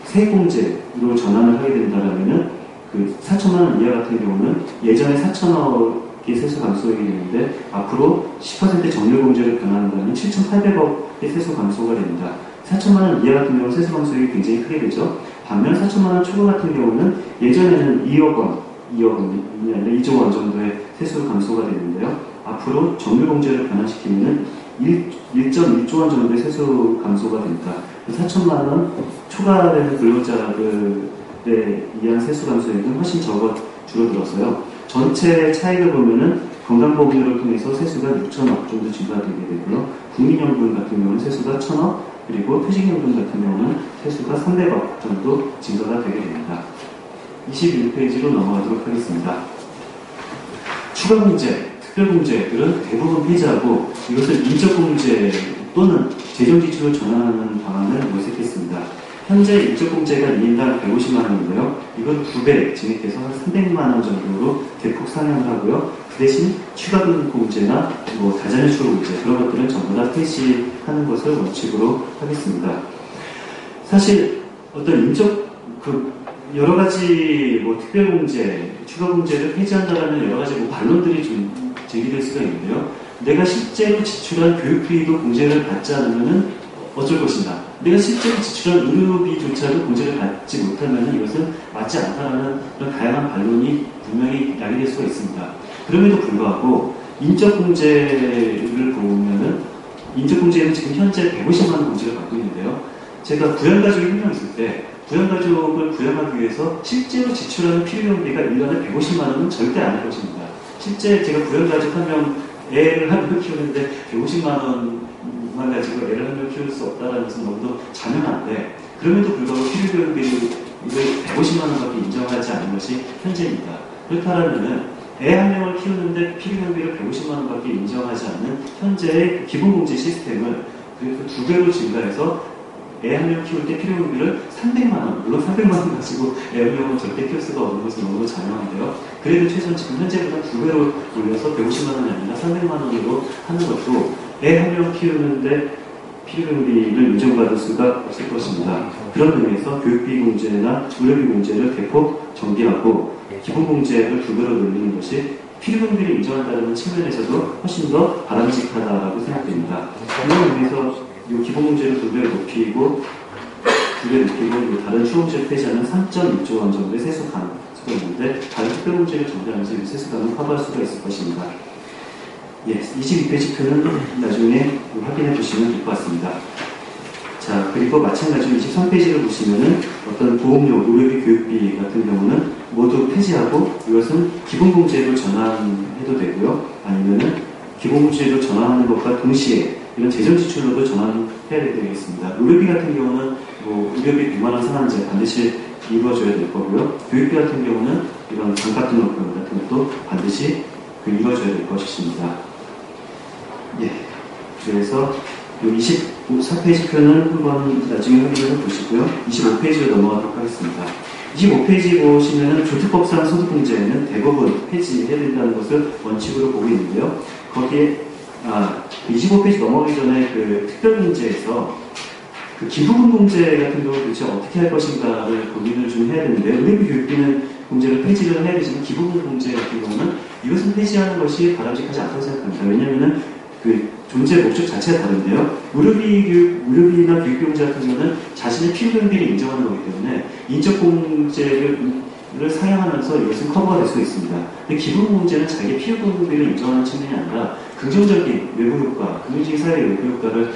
세액공제로 전환을 하게 된다면은 그 4천만 원 이하 같은 경우는 예전에 4천억의 세수 감소액이 되는데 앞으로 10% 정률공제를 변환한다면 7,800억의 세수 감소가 됩니다. 4천만 원 이하 같은 경우는 세수 감소액이 굉장히 크게 되죠. 반면 4천만 원 초과 같은 경우는 예전에는 2억 원이 아니라 2조 원 정도의 세수 감소가 되는데요. 앞으로 정률공제를 변환시키면 1.1조 원 정도의 세수 감소가 됩니다. 4천만 원 초과되는 근로자들에 의한 세수 감소액은 훨씬 줄어들어서요. 전체 차익을 보면은 건강보험료를 통해서 세수가 6천억 정도 증가되게 되고요. 국민연금 같은 경우는 세수가 1,000억, 그리고 퇴직연금 같은 경우는 세수가 300억 정도 증가가 되게 됩니다. 21페이지로 넘어가도록 하겠습니다. 추가공제, 특별공제들은 대부분 폐지하고 이것을 인적공제 또는 재정지출로 전환하는 방안을 모색했습니다. 현재 인적공제가 2인당 150만 원인데요. 이걸 2배 증액해서 한 300만 원 정도로 대폭 상향을 하고요. 그 대신 추가공제나 다자녀 추가공제 그런 것들은 전부 다 폐지하는 것을 원칙으로 하겠습니다. 사실 어떤 여러 가지 특별공제, 추가공제를 폐지한다라는 여러 가지 반론들이 좀 제기될 수가 있는데요. 내가 실제로 지출한 교육비도 공제를 받지 않으면 어쩔 것인가? 내가 실제로 지출한 의료비조차도 공제를 받지 못하면 이것은 맞지 않다라는 그런 다양한 반론이 분명히 야기될 수가 있습니다. 그럼에도 불구하고 인적공제를 보면은 인적공제는 지금 현재 150만 원 공제를 받고 있는데요. 제가 부양가족이 한 명 있을 때 부양가족을 부양하기 위해서 실제로 지출하는 필요경비가 1년에 150만 원은 절대 아닐 것입니다. 실제 제가 부양가족 한 명 애를 한 명 키우는데 150만 원만 가지고 애를 한 명 키울 수 없다는 것은 너무도 잔인한데 그럼에도 불구하고 필요경비를 150만 원밖에 인정하지 않은 것이 현재입니다. 그렇다면 애 한 명을 키우는데 필요경비를 150만 원밖에 인정하지 않는 현재의 기본공제 시스템을 그래서 2배로 증가해서 애 한 명 키울 때 필요경비를 300만 원, 물론 300만 원 가지고 애 한 명은 절대 키울 수가 없는 것은 너무 잔인한데요. 그래도 최소한 지금 현재보다 2배로 올려서 150만 원이 아니라 300만 원으로 하는 것도 애 한 명 키우는데 필요경비를 인정받을 수가 없을 것입니다. 그런 의미에서 교육비 공제나 의료비 공제를 대폭 정비하고 기본공제를 2배로 늘리는 것이 필요경비를 인정한다는 측면에서도 훨씬 더 바람직하다고 생각됩니다. 그런 의미에서 이 기본공제를 2배로 높이고 다른 추가공제를 폐지하는 3.6조 원 정도의 세수 감소가 있는데 다른 특별공제를 정비하면서 이 세수감을 커버할 수가 있을 것입니다. 22페이지 표는 나중에 확인해 보시면 될 것 같습니다. 자, 그리고 마찬가지로 23페이지를 보시면은 어떤 보험료, 의료비, 교육비 같은 경우는 모두 폐지하고 이것은 기본공제로 전환해도 되고요. 아니면은 기본공제로 전환하는 것과 동시에 이런 재정지출로도 전환해야 되겠습니다. 의료비 같은 경우는 의료비 100만 원 상한제 반드시 이루어져야 될 거고요. 교육비 같은 경우는 이런 반값 등록금 같은 것도 반드시 이루어져야 될 것입니다. 그래서 24페이지 표는 한번 나중에 확인해 보시고요. 25페이지로 넘어가도록 하겠습니다. 25페이지 보시면은 조특법상 소득공제는 대부분 폐지해야 된다는 것을 원칙으로 보고 있는데요. 거기에 25페이지 넘어가기 전에 그 특별공제에서 그 기부금 공제 같은 경우 도대체 어떻게 할 것인가를 고민을 좀 해야 되는데 의료비 교육비는 공제를 폐지를 해야 되지만 기부금 공제 같은 경우는 이것은 폐지하는 것이 바람직하지 않다고 생각합니다. 왜냐하면은 그 존재 목적 자체가 다른데요. 의료비나 교육비 공제 같은 경우는 자신의 필요경비를 인정하는 거기 때문에 인적 공제를 사용하면서 이것은 커버가 될 수 있습니다. 근데 기부금 공제는 자기의 필요경비를 인정하는 측면이 아니라 긍정적인 외부 효과, 긍정적인 사회의 외부 효과를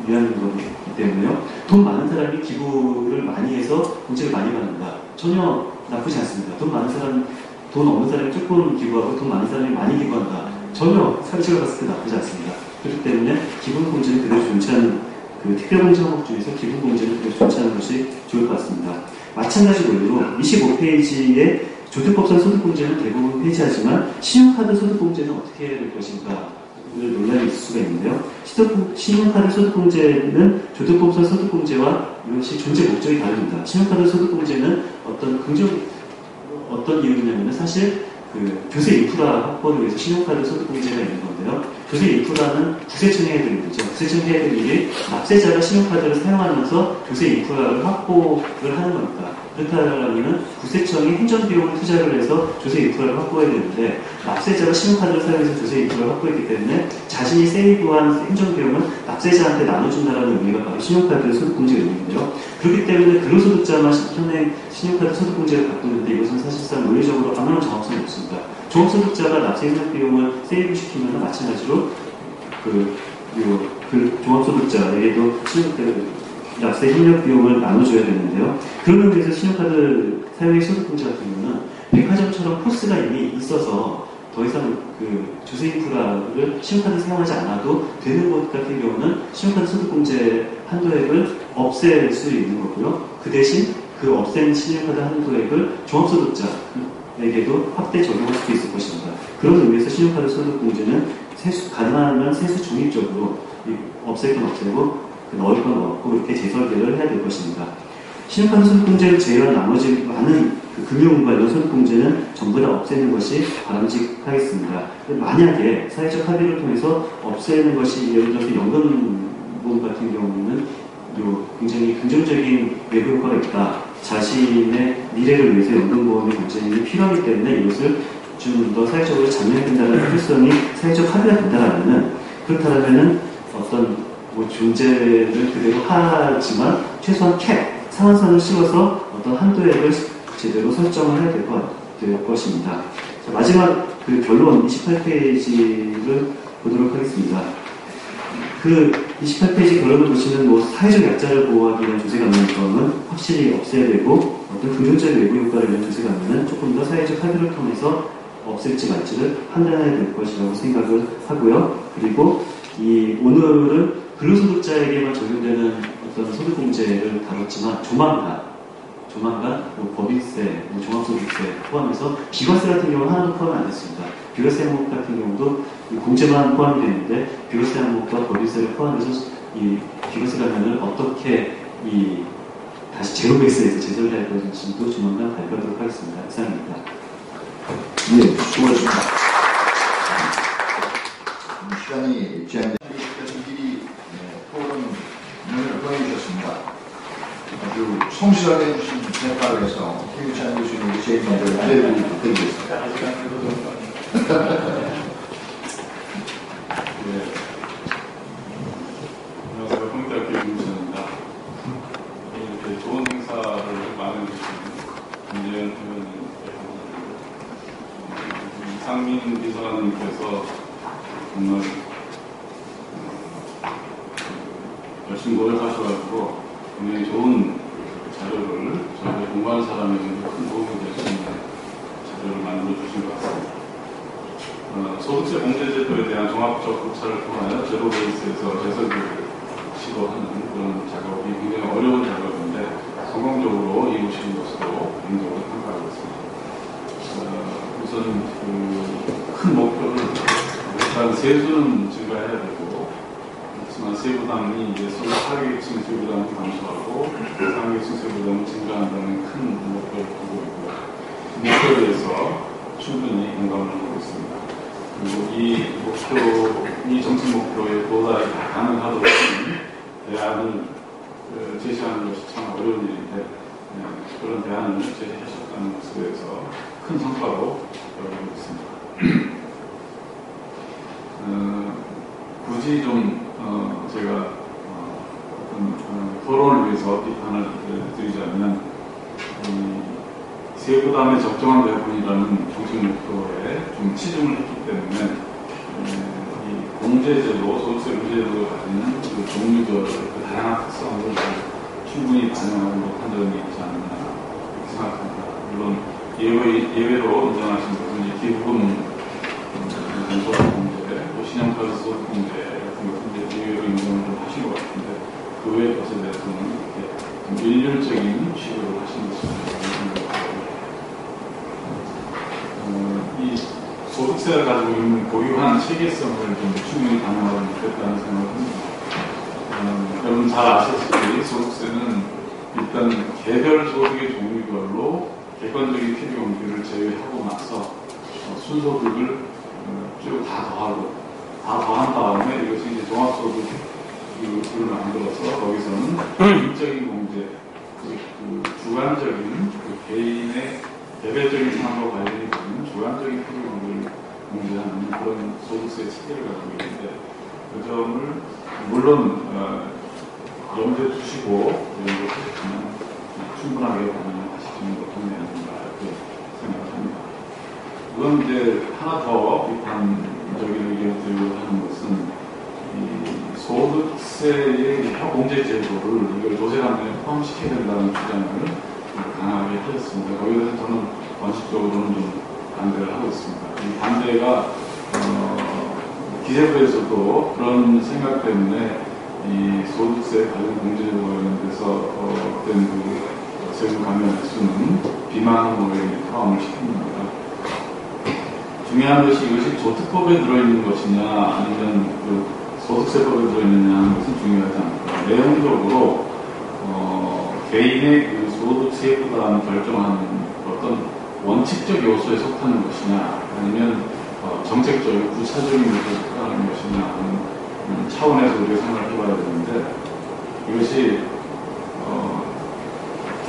위한 거기 때문에요. 돈 많은 사람이 기부를 많이 해서 공책을 많이 받는다. 전혀 나쁘지 않습니다. 돈 많은 사람, 돈 없는 사람이 조금 기부하고 돈 많은 사람이 많이 기부한다. 전혀 사실을 봤을 때 나쁘지 않습니다. 그렇기 때문에 기부공제는 그대로 존치하는, 그 특별공제 항목 중에서 기부공제는 그대로 존치하는 것이 좋을 것 같습니다. 마찬가지 논리로 25페이지에 조특법상 소득공제는 대부분 폐지하지만 신용카드 소득공제는 어떻게 해야 될 것인가 를 논란이 있을 수가 있는데요. 신용카드 소득공제는 조특법상 소득공제와 이것이 존재 목적이 다릅니다. 신용카드 소득공제는 어떤 이유냐면 사실 그 교세 인프라 확보를 위해서 신용카드 소득공제가 있는 건데요. 교세 인프라는 국세청이 해야 되는 거죠. 국세청이 해야 될 일이 납세자가 신용카드를 사용하면서 교세 인프라를 확보를 하는 겁니다. 그렇다면 국세청이 행정비용을 투자를 해서 조세 인프라를 확보해야 되는데 납세자가 신용카드를 사용해서 조세 인프라를 확보했기 때문에 자신이 세이브한 행정비용을 납세자한테 나눠준다는 의미가 바로 신용카드 소득공제 의미인데요. 그렇기 때문에 근로소득자만 현행 신용카드 소득공제를 갖고 있는데 이것은 사실상 논리적으로 아무런 정확성이 없습니다. 종합소득자가 납세 행정비용을 세이브시키면 마찬가지로 종합소득자에게도 납세 협력 비용을 나눠줘야 되는데요. 그런 의미에서 신용카드 사용의 소득공제 같은 경우는 백화점처럼 코스가 이미 있어서 더 이상 그 조세 인프라를 신용카드 사용하지 않아도 되는 것 같은 경우는 신용카드 소득공제 한도액을 없앨 수 있는 거고요. 그 대신 그 없앤 신용카드 한도액을 종합소득자에게도 확대 적용할 수 있을 것입니다. 그런 의미에서 신용카드 소득공제는 가능하면 세수 중립적으로 없앨 건 없애고 넣을 건 넣고 이렇게 재설계를 해야 될 것입니다. 신용카드 소득공제를 제외한 나머지 많은 금융 관련 소득공제는 전부 다 없애는 것이 바람직하겠습니다. 만약에 사회적 합의를 통해서 없애는 것이 예를 들어서 연금보험 같은 경우는 굉장히 긍정적인 외부 효과가 있다. 자신의 미래를 위해서 연금보험의 공제이 필요하기 때문에 이것을 좀 더 사회적으로 장려해야 된다는 필요성이 사회적 합의가 된다라면은 그렇다면은 어떤 존재를 그대로 하지만 최소한 상한선을 씌워서 어떤 한도액을 제대로 설정을 해야 될 것입니다. 자, 마지막 그 결론 28페이지를 보도록 하겠습니다. 그 28페이지 결론을 보시면 사회적 약자를 보호하기 위한 조세 감면법은 확실히 없애야 되고 어떤 긍정적인 외부 효과를 위한 조세 감면은 조금 더 사회적 합의를 통해서 없앨지 말지를 판단해야 될 것이라고 생각을 하고요. 그리고 오늘은 근로소득자에게만 적용되는 어떤 소득공제를 다뤘지만 조만간 법인세, 종합소득세 포함해서 비과세 같은 경우는 하나도 포함이 안 됐습니다. 비과세 항목 같은 경우도 공제만 포함이 되는데 비과세 항목과 법인세를 포함해서 이 비과세 감면을 어떻게 다시 제로 베이스에서 재설계할 것인지도 조만간 발표하도록 하겠습니다. 이상입니다. 예, 수고하셨습니다. 시간이 제한되어서 미리 토론을 보내주셨습니다. 아주 성실하게 해주신 대가를 해서 김유찬 교수님이 제일 먼저 인터뷰를 드리겠습니다. 안녕하세요. 홍대학교 김유찬입니다. 이렇게 좋은 행사를 마련해주신 김재현 의원님, 이상민 비서관님께서 정말 열심히 노력하셔가지고 굉장히 좋은 자료를 저희가 공부하는 사람에게 큰 도움이 될 수 있는 자료를 만들어 주신 것 같습니다. 소득세 공제제도에 대한 종합적 고찰을 통하여 제로 베이스에서 재설계를 시도하는 그런 작업이 굉장히 어려운 작업인데 성공적으로 이루어진 것으로 개인적으로 평가하고 있습니다. 우선 큰 목표를 일단 세수는 증가해야 되고 그렇지만 세부담이 이제 하계층 세부담이 감소하고 상계층 세부담이 증가한다는 큰 목표를 두고 있고요. 목표에 대해서 충분히 공감을 하고 있습니다. 그리고 이 정책 목표에 도달이 가능하도록 대안을 제시하는 것이 참 어려운 일인데 그런 대안을 제시하셨다는 것에 대해서 큰 성과로 여기고 있습니다. 굳이 좀 제가 토론을 위해서 비판을 드리자면 세부담의 적정한 배분이라는 정책 목표에 좀 치중을 했기 때문에 이 공제제도, 소득세 공제제도가 가지는 그 종류들, 그 다양한 특성을 충분히 반영하지 못한 점이 있지 않나 이렇게 생각합니다. 물론 예외로 인정하신 것은 이제 기부금 소득공제, 또 신용카드 소득공제 같은 것은 이제 예외로 인정을 좀 하신 것 같은데 그 외의 것에 대해서는 이렇게 좀 일률적인 취급을 하신 것으로 생각합니다. 이 소득세가 가지고 있는 고유한 체계성을 좀 충분히 반영하지 못했다는 생각을 합니다. 여러분 잘 아시다시피 소득세는 일단 개별 소득의 종류별로 객관적인 필요 경비를 제외하고 나서 순소득을 쭉 다 더한 다음에 이것이 이제 종합소득을 만들어서 거기서는 인적인 공제, 그 주관적인 그 개인의 개별적인 상황과 관련이 되는 주관적인 필요 경비를 공제하는 그런 소득세 체계를 가지고 있는데 그 점을 물론 염두에 두시고 연구하시면 충분하게 반영하시는 것도 아닌가 이렇게 생각을 합니다. 그건 이제 하나 더 비판적인 의견을 드리려고 하는 것은 이 소득세의 공제 제도를 이걸 조세관리에 포함시켜야 된다는 주장을 강하게 하셨습니다. 거기에 대해서 저는 원칙적으로는 좀 반대를 하고 있습니다. 이 반대가 기재부에서도 그런 생각 때문에 이 소득세 관련 공제제도와 관련돼서 어떤 그 세금 감면 횟수는 비만 의무에 포함을 시킵니다. 중요한 것이 이것이 조특법에 들어있는 것이냐 아니면 그 소득세법에 들어있느냐 하는 것은 중요하지 않고 내용적으로 개인의 그 소득세 부담을 결정하는 어떤 원칙적 요소에 속하는 것이냐 아니면 정책적인 구체적인 요소에 속하는 것이냐 하는 차원에서 우리가 생각을 해봐야 되는데 이것이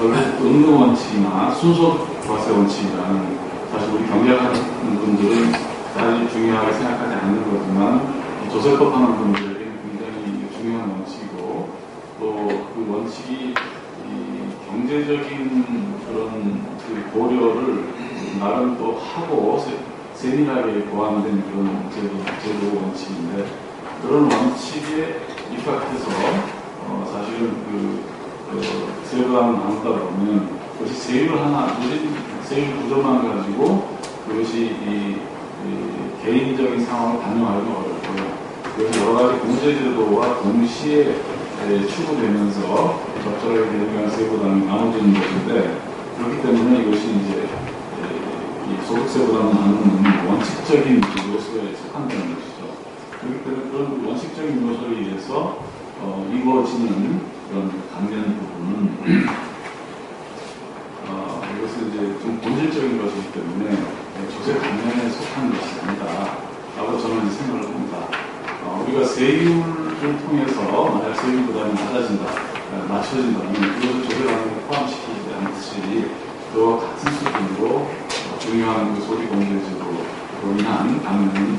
은근 원칙이나 순소득 과세 원칙이라는 사실 우리 경제하는 분들은 대단히 중요하게 생각하지 않는 거지만 조세법 하는 분들에게는 굉장히 중요한 원칙이고 또 그 원칙이 이 경제적인 그런 그 고려를 나름 또 하고 세밀하게 보완된 그런 제도 원칙인데 그런 원칙에 입각해서 사실은 세부담을 나누다 보면 그것이 세율 하나, 세율 구조만 가지고 그것이 이 개인적인 상황을 반영하기는 어렵고요. 그래서 여러 가지 공제제도와 동시에 추구되면서 적절하게 대응한 세부담이 나눠지는 것인데 그렇기 때문에 이것이 이제 이 소득세부담을 나누는 원칙적인 요소에 속한다는 것이죠. 그렇기 때문에 그런 원칙적인 요소에 의해서 이루어지는 그런 감면 부분은 이것은 이제 좀 본질적인 것이기 때문에 조세 감면에 속한 것이 아니다라고 저는 생각을 합니다. 우리가 세율을 통해서 만약 세율 부담이 낮춰진다면 그것을 조세 감면에 포함시키지 않듯이 그와 같은 수준으로 중요한 그 소득 공제제도로 인한 감면은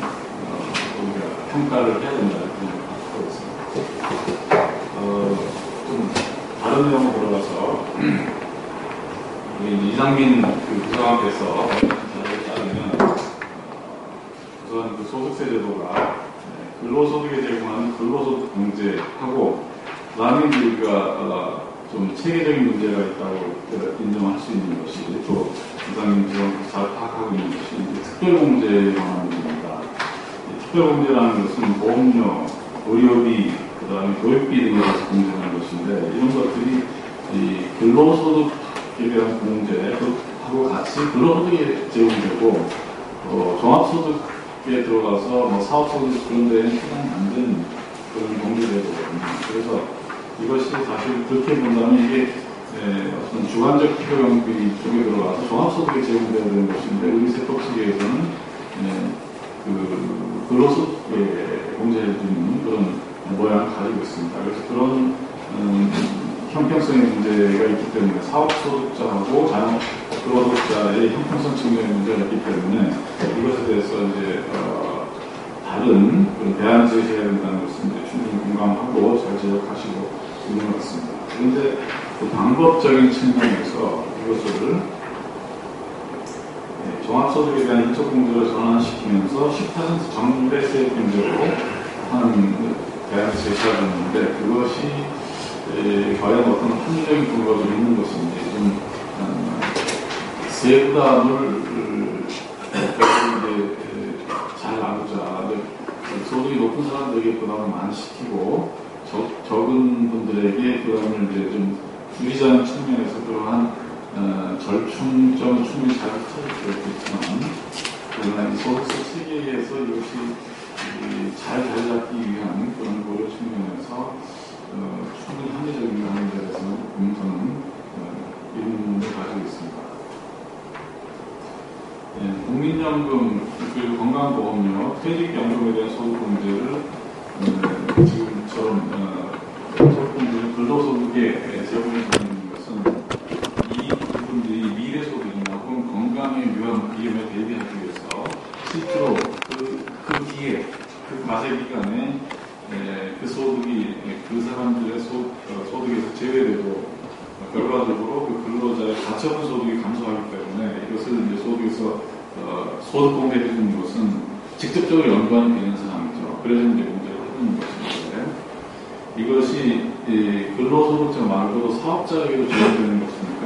우리가 평가를 해야 된다 이렇게 생각하고 있습니다. 좀 다른 내용으로 들어가서 이상민 부장께서 자료에 따르면 우선 그 소득세 제도가 근로소득에 제공하는 근로소득 공제하고 그다음에 우리가 좀 체계적인 문제가 있다고 인정할 수 있는 것이 또 이상민 부장께서 잘 파악하고 있는 것이 특별공제에 관한 문제입니다. 특별공제라는 것은 보험료, 의료비, 그다음에 교육비 등에 대해서 공제하는 것인데 이런 것들이 이 근로소득에 대한 공제하고 같이 근로소득에 제공되고 종합소득에 들어가서 뭐 사업소득 그런 데에는 해당이 안 되는 그런 공제제도거든요. 그래서 이것이 사실 그렇게 본다면 이게 어떤 주관적 필요경비 쪽에 들어가서 종합소득에 제공되어야 되는 것인데 우리 세법 측에서는 그 근로소득에 공제해주는 그런 모양을 가지고 있습니다. 그래서 그런 형평성의 문제가 있기 때문에 사업소득자하고 근로소득자의 형평성 측면의 문제가 있기 때문에 이것에 대해서 이제 다른 그런 대안을 제시해야 된다는 것은 이제 충분히 공감하고 잘 제작하시고 있는 것 같습니다. 그런데 그 방법적인 측면에서 이것을 종합소득에 대한 인적공제를 전환시키면서 10% 정배세 공제로 하는 대안을 제시하셨는데 그것이 과연 어떤 합리적인 근거가 있는 것인지 좀 세부담을 잘 나누자. 소득이 높은 사람들에게 부담을 많이 시키고 적은 분들에게 부담을 이제 좀 줄이자는 측면에서 그러한 절충점을 충분히 잘 찾을 수 있지만 그러나 이 소득세 체계에서 이것이 잘 자리 잡기 위한 그런 고려 측면에서 충분히 합리적인 면에 대해서는 저는 의문을 가지고 있습니다. 국민연금 그리고 건강보험료, 퇴직연금에 대한 소득공제를 지금처럼 소득공제를 근로소득에 제공해 주는 것은 이 부분들이 미래소득이나 혹은 건강의 위험에 대비하기 위해서 실제로 그 기회, 그 과세 기간에 그 소득이 그 사람들의 소득에서 제외되고 결과적으로 그 근로자의 가처분 소득이 감소하기 때문에 이것을 이제 소득에서 소득공제해 주는 것은 직접적으로 연관이 되는 사항이죠. 그래서 이제 문제를 해주는 것인데 이것이 근로소득자 말고도 사업자에게도 적용되는 것이니까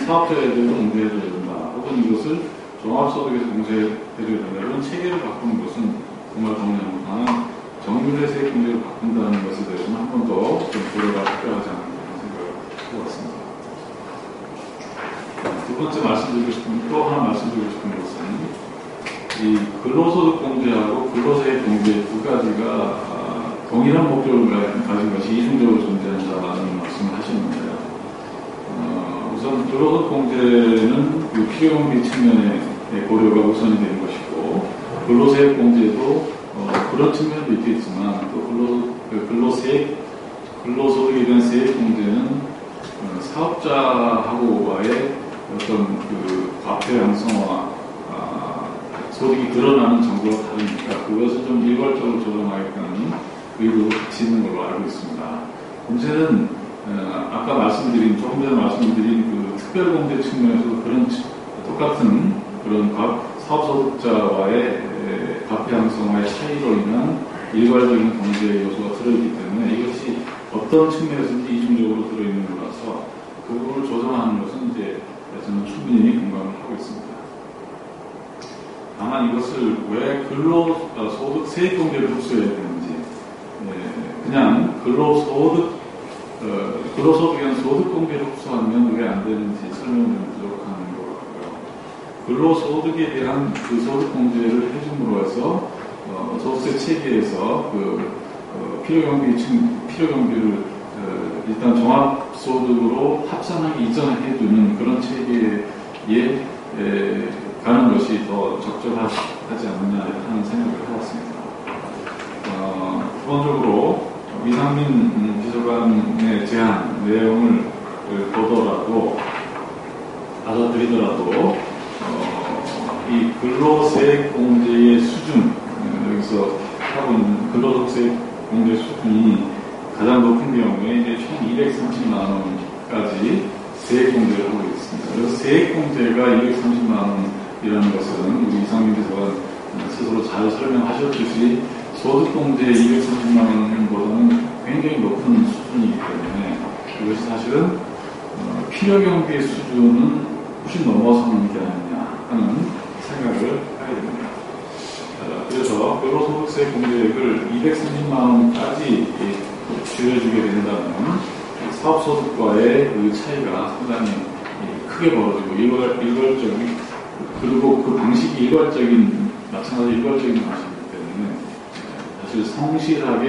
사업자에게도 공제해줘야 된다. 혹은 이것을 종합소득에서 공제해줘야 된다. 이런 체계를 바꾸는 것은 정말 동의합니다. 정유회사의 공제를 바꾼다는 것에 대해서는 한 번 더 좀 고려가 필요하지 않을까 생각을 해봤습니다. 두 번째 말씀드리고 싶은, 또 하나 말씀드리고 싶은 것은 이 근로소득 공제하고 근로세액 공제 두 가지가 동일한 목적을 가진 것이 이중적으로 존재한다는 말씀을 하셨는데요. 우선 근로소득 공제는 그 필요경비 측면의 고려가 우선이 되는 것이고 근로세액 공제도 그런 측면도 있겠지만 또 근로소득에 대한 세액 공제는 사업자하고와의 어떤 그 과표 양성화 소득이 드러나는 정도가 다르니까 그것을 좀 일괄적으로 조정하겠다는 의도로 같이 있는 걸로 알고 있습니다. 문제는 아까 조금 전에 말씀드린 그 특별공제 측면에서도 그런 똑같은 그런 사업소득자와의 과표 양성화의 차이로 인한 일괄적인 공제 요소가 들어있기 때문에 이것이 어떤 측면에서든지 이중적으로 들어있는 거라서 그 부분을 조정하는 것은 이제 저는 충분히 공감을 하고 있습니다. 다만 이것을 왜 근로소득 세액 공제를 흡수해야 되는지, 그냥 근로소득에는 소득 공제를 흡수하면 왜 안 되는지 설명을 부족한 것 같고요. 근로소득에 대한 그 소득 공제를 해줌으로 해서 소득세 체계에서 필요경비를 일단 종합소득으로 합산하기 이전에 해두는 그런 체계에 가는 것이 더 적절하지 않느냐 하는 생각을 해봤습니다. 기본적으로 이상민 비서관의 제안 내용을 받아들이더라도 이 근로세액 공제의 수준, 여기서 하고 있는 근로소득세 공제 수준이 가장 높은 경우에 이제 총 230만 원까지 세액 공제를 하고 있습니다. 그래서 세액 공제가 230만 원이라는 것은 우리 이상민 비서관 스스로 잘 설명하셨듯이 소득 공제 230만 원보다는 굉장히 높은 수준이기 때문에 이것이 사실은 필요경비의 수준은 훨씬 넘어서는 게 아니냐 하는 생각을 하게 됩니다. 그래서 근로소득세 공제액을 230만 원까지 줄여주게 된다면 사업소득과의 그 차이가 상당히 크게 벌어지고 일괄적인 그리고 그 방식이 마찬가지로 일괄적인 방식이기 때문에 사실 성실하게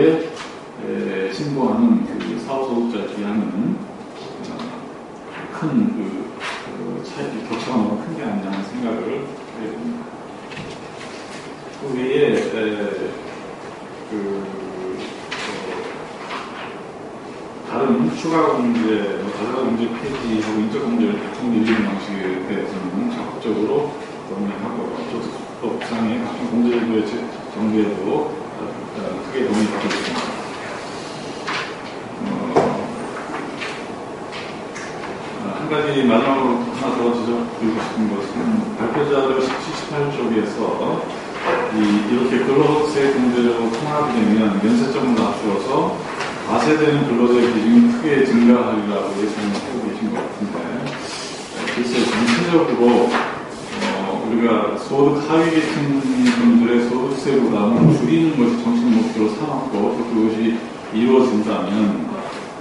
신고하는 그 사업소득자 기한은 큰 차이, 격차가 너무 큰 게 아니냐 하는 생각을 하게 됩니다. 그 외에 다른 추가 공제, 자사 공제 폐지하고 인적 공제를 대충 늘리는 방식에 대해서는 적극적으로 동의하고 조특법상의 각종 공제제도의 정비에도 크게 동의하고 있습니다. 한 가지 마지막으로 하나 더 지적드리고 싶은 것은 발표자료 17, 18쪽에서 이렇게 근로세 문제로 통합이 되면 면세점을 낮추어서 과세되는 근로자의 비중이 크게 증가하리라고 예상을 하고 계신 것 같은데, 글쎄 전체적으로 우리가 소득 하위 계층 분들의 소득세보다는 줄이는 것이 정책 목표로 삼았고 또 그것이 이루어진다면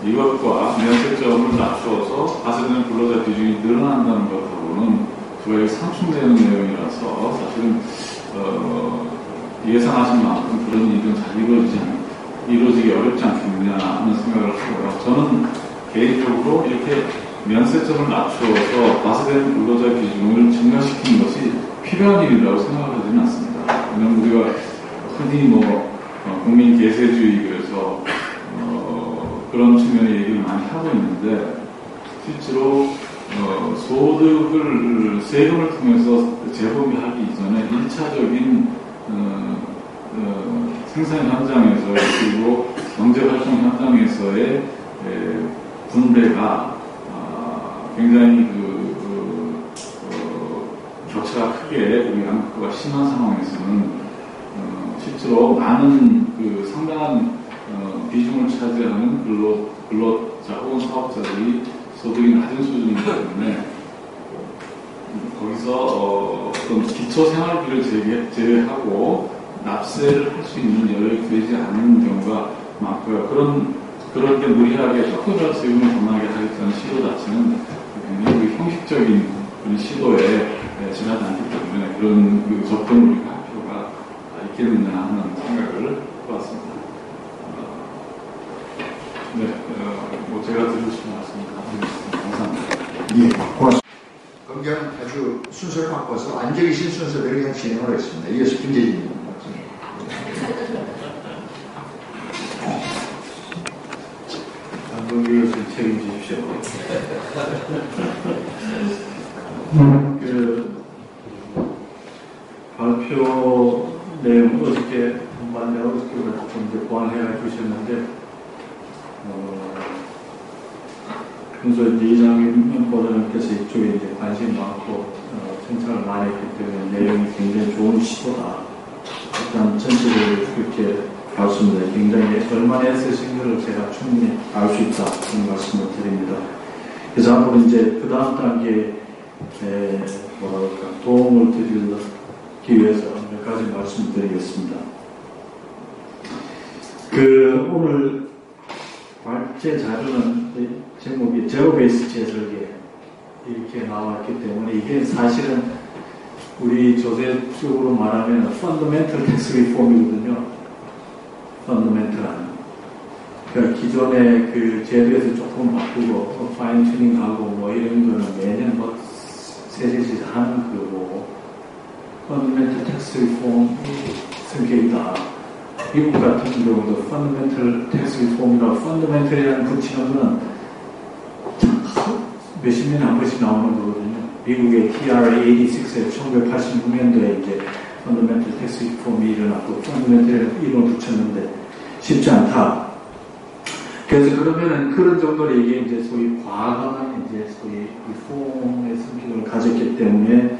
이것과 면세점을 낮추어서 과세되는 근로자 비중이 늘어난다는 것하고는 그거에 상충되는 내용이라서 사실은 예상하신 만큼 그런 일은 잘 이루어지기 어렵지 않겠느냐 하는 생각을 하고요. 저는 개인적으로 이렇게 면세점을 낮추어서 과세되는 근로자 비중을 증가시키는 것이 필요한 일이라고 생각하지는 않습니다. 왜냐하면 우리가 흔히 국민 계세주의 그래서 그런 측면의 얘기를 많이 하고 있는데 실제로 소득을 세금을 통해서 재분배하기 이전에 1차적인 생산 현장에서 그리고 경제활동 현장에서의 분배가 굉장히 격차가 크게 우리 양극화가 심한 상황에서는 실제로 많은 상당한 비중을 차지하는 근로자 혹은 사업자들이 소득이 낮은 수준이기 때문에 거기서 어떤 기초생활비를 제외하고 납세를 할 수 있는 여력이 되지 않는 경우가 많고요. 그렇게 무리하게 조금이라도 세금을 더 나게 하겠다는 시도 자체는 굉장히 형식적인 그런 시도에 지나지 않기 때문에 그런 접근을 우리가 할 필요가 있겠느냐 하는 생각을 해봤습니다. 제가 드리고 싶은 말씀입니다. 감사합니다. 예, 고맙습니다. 그럼 그냥 아주 순서를 바꿔서 앉아 계신 순서대로 그냥 진행을 하겠습니다. 이어서 김재진님. 방금 교수님 책임지십시오. 발표 내용을 어저께 좀 보완해 주셨는데, 평소 이장님 보좌님께서 이쪽에 이제 관심 많고 생각을 많이 했기 때문에 내용이 굉장히 좋은 시도다. 일단 전체적으로 그렇게 봤습니다. 굉장히 얼마나 애쓰신 것을 제가 충분히 알 수 있다 그런 말씀을 드립니다. 그래서 앞으로 이제 그 다음 단계에 도움을 드리기 위해서 몇 가지 말씀드리겠습니다. 오늘 제 자료는 제목이 제로베이스 재설계 이렇게 나왔기 때문에 이게 사실은 우리 조세적으로 말하면 펀더멘털 텍스 리폼이거든요. 펀더멘털한. 그러니까 기존의 제도에서 조금 바꾸고 파인 튜닝하고 이런 거는 매년 세세시 하는 거고 펀더멘털 텍스 리폼이 성격이다. 미국 같은 경우도 펀더멘털 텍스 리폼이라고 펀더멘털이라는 붙이는 거는 몇십 년에 한 번씩 나오는 거거든요. 미국의 TR-86에 1986년도에 이제 펀더멘털 텍스 리폼이 일어났고 펀더멘털 이름을 붙였는데 쉽지 않다. 그래서 그러면은 그런 정도로 이게 이제 소위 과감한 이제 소위 리폼의 성격을 가졌기 때문에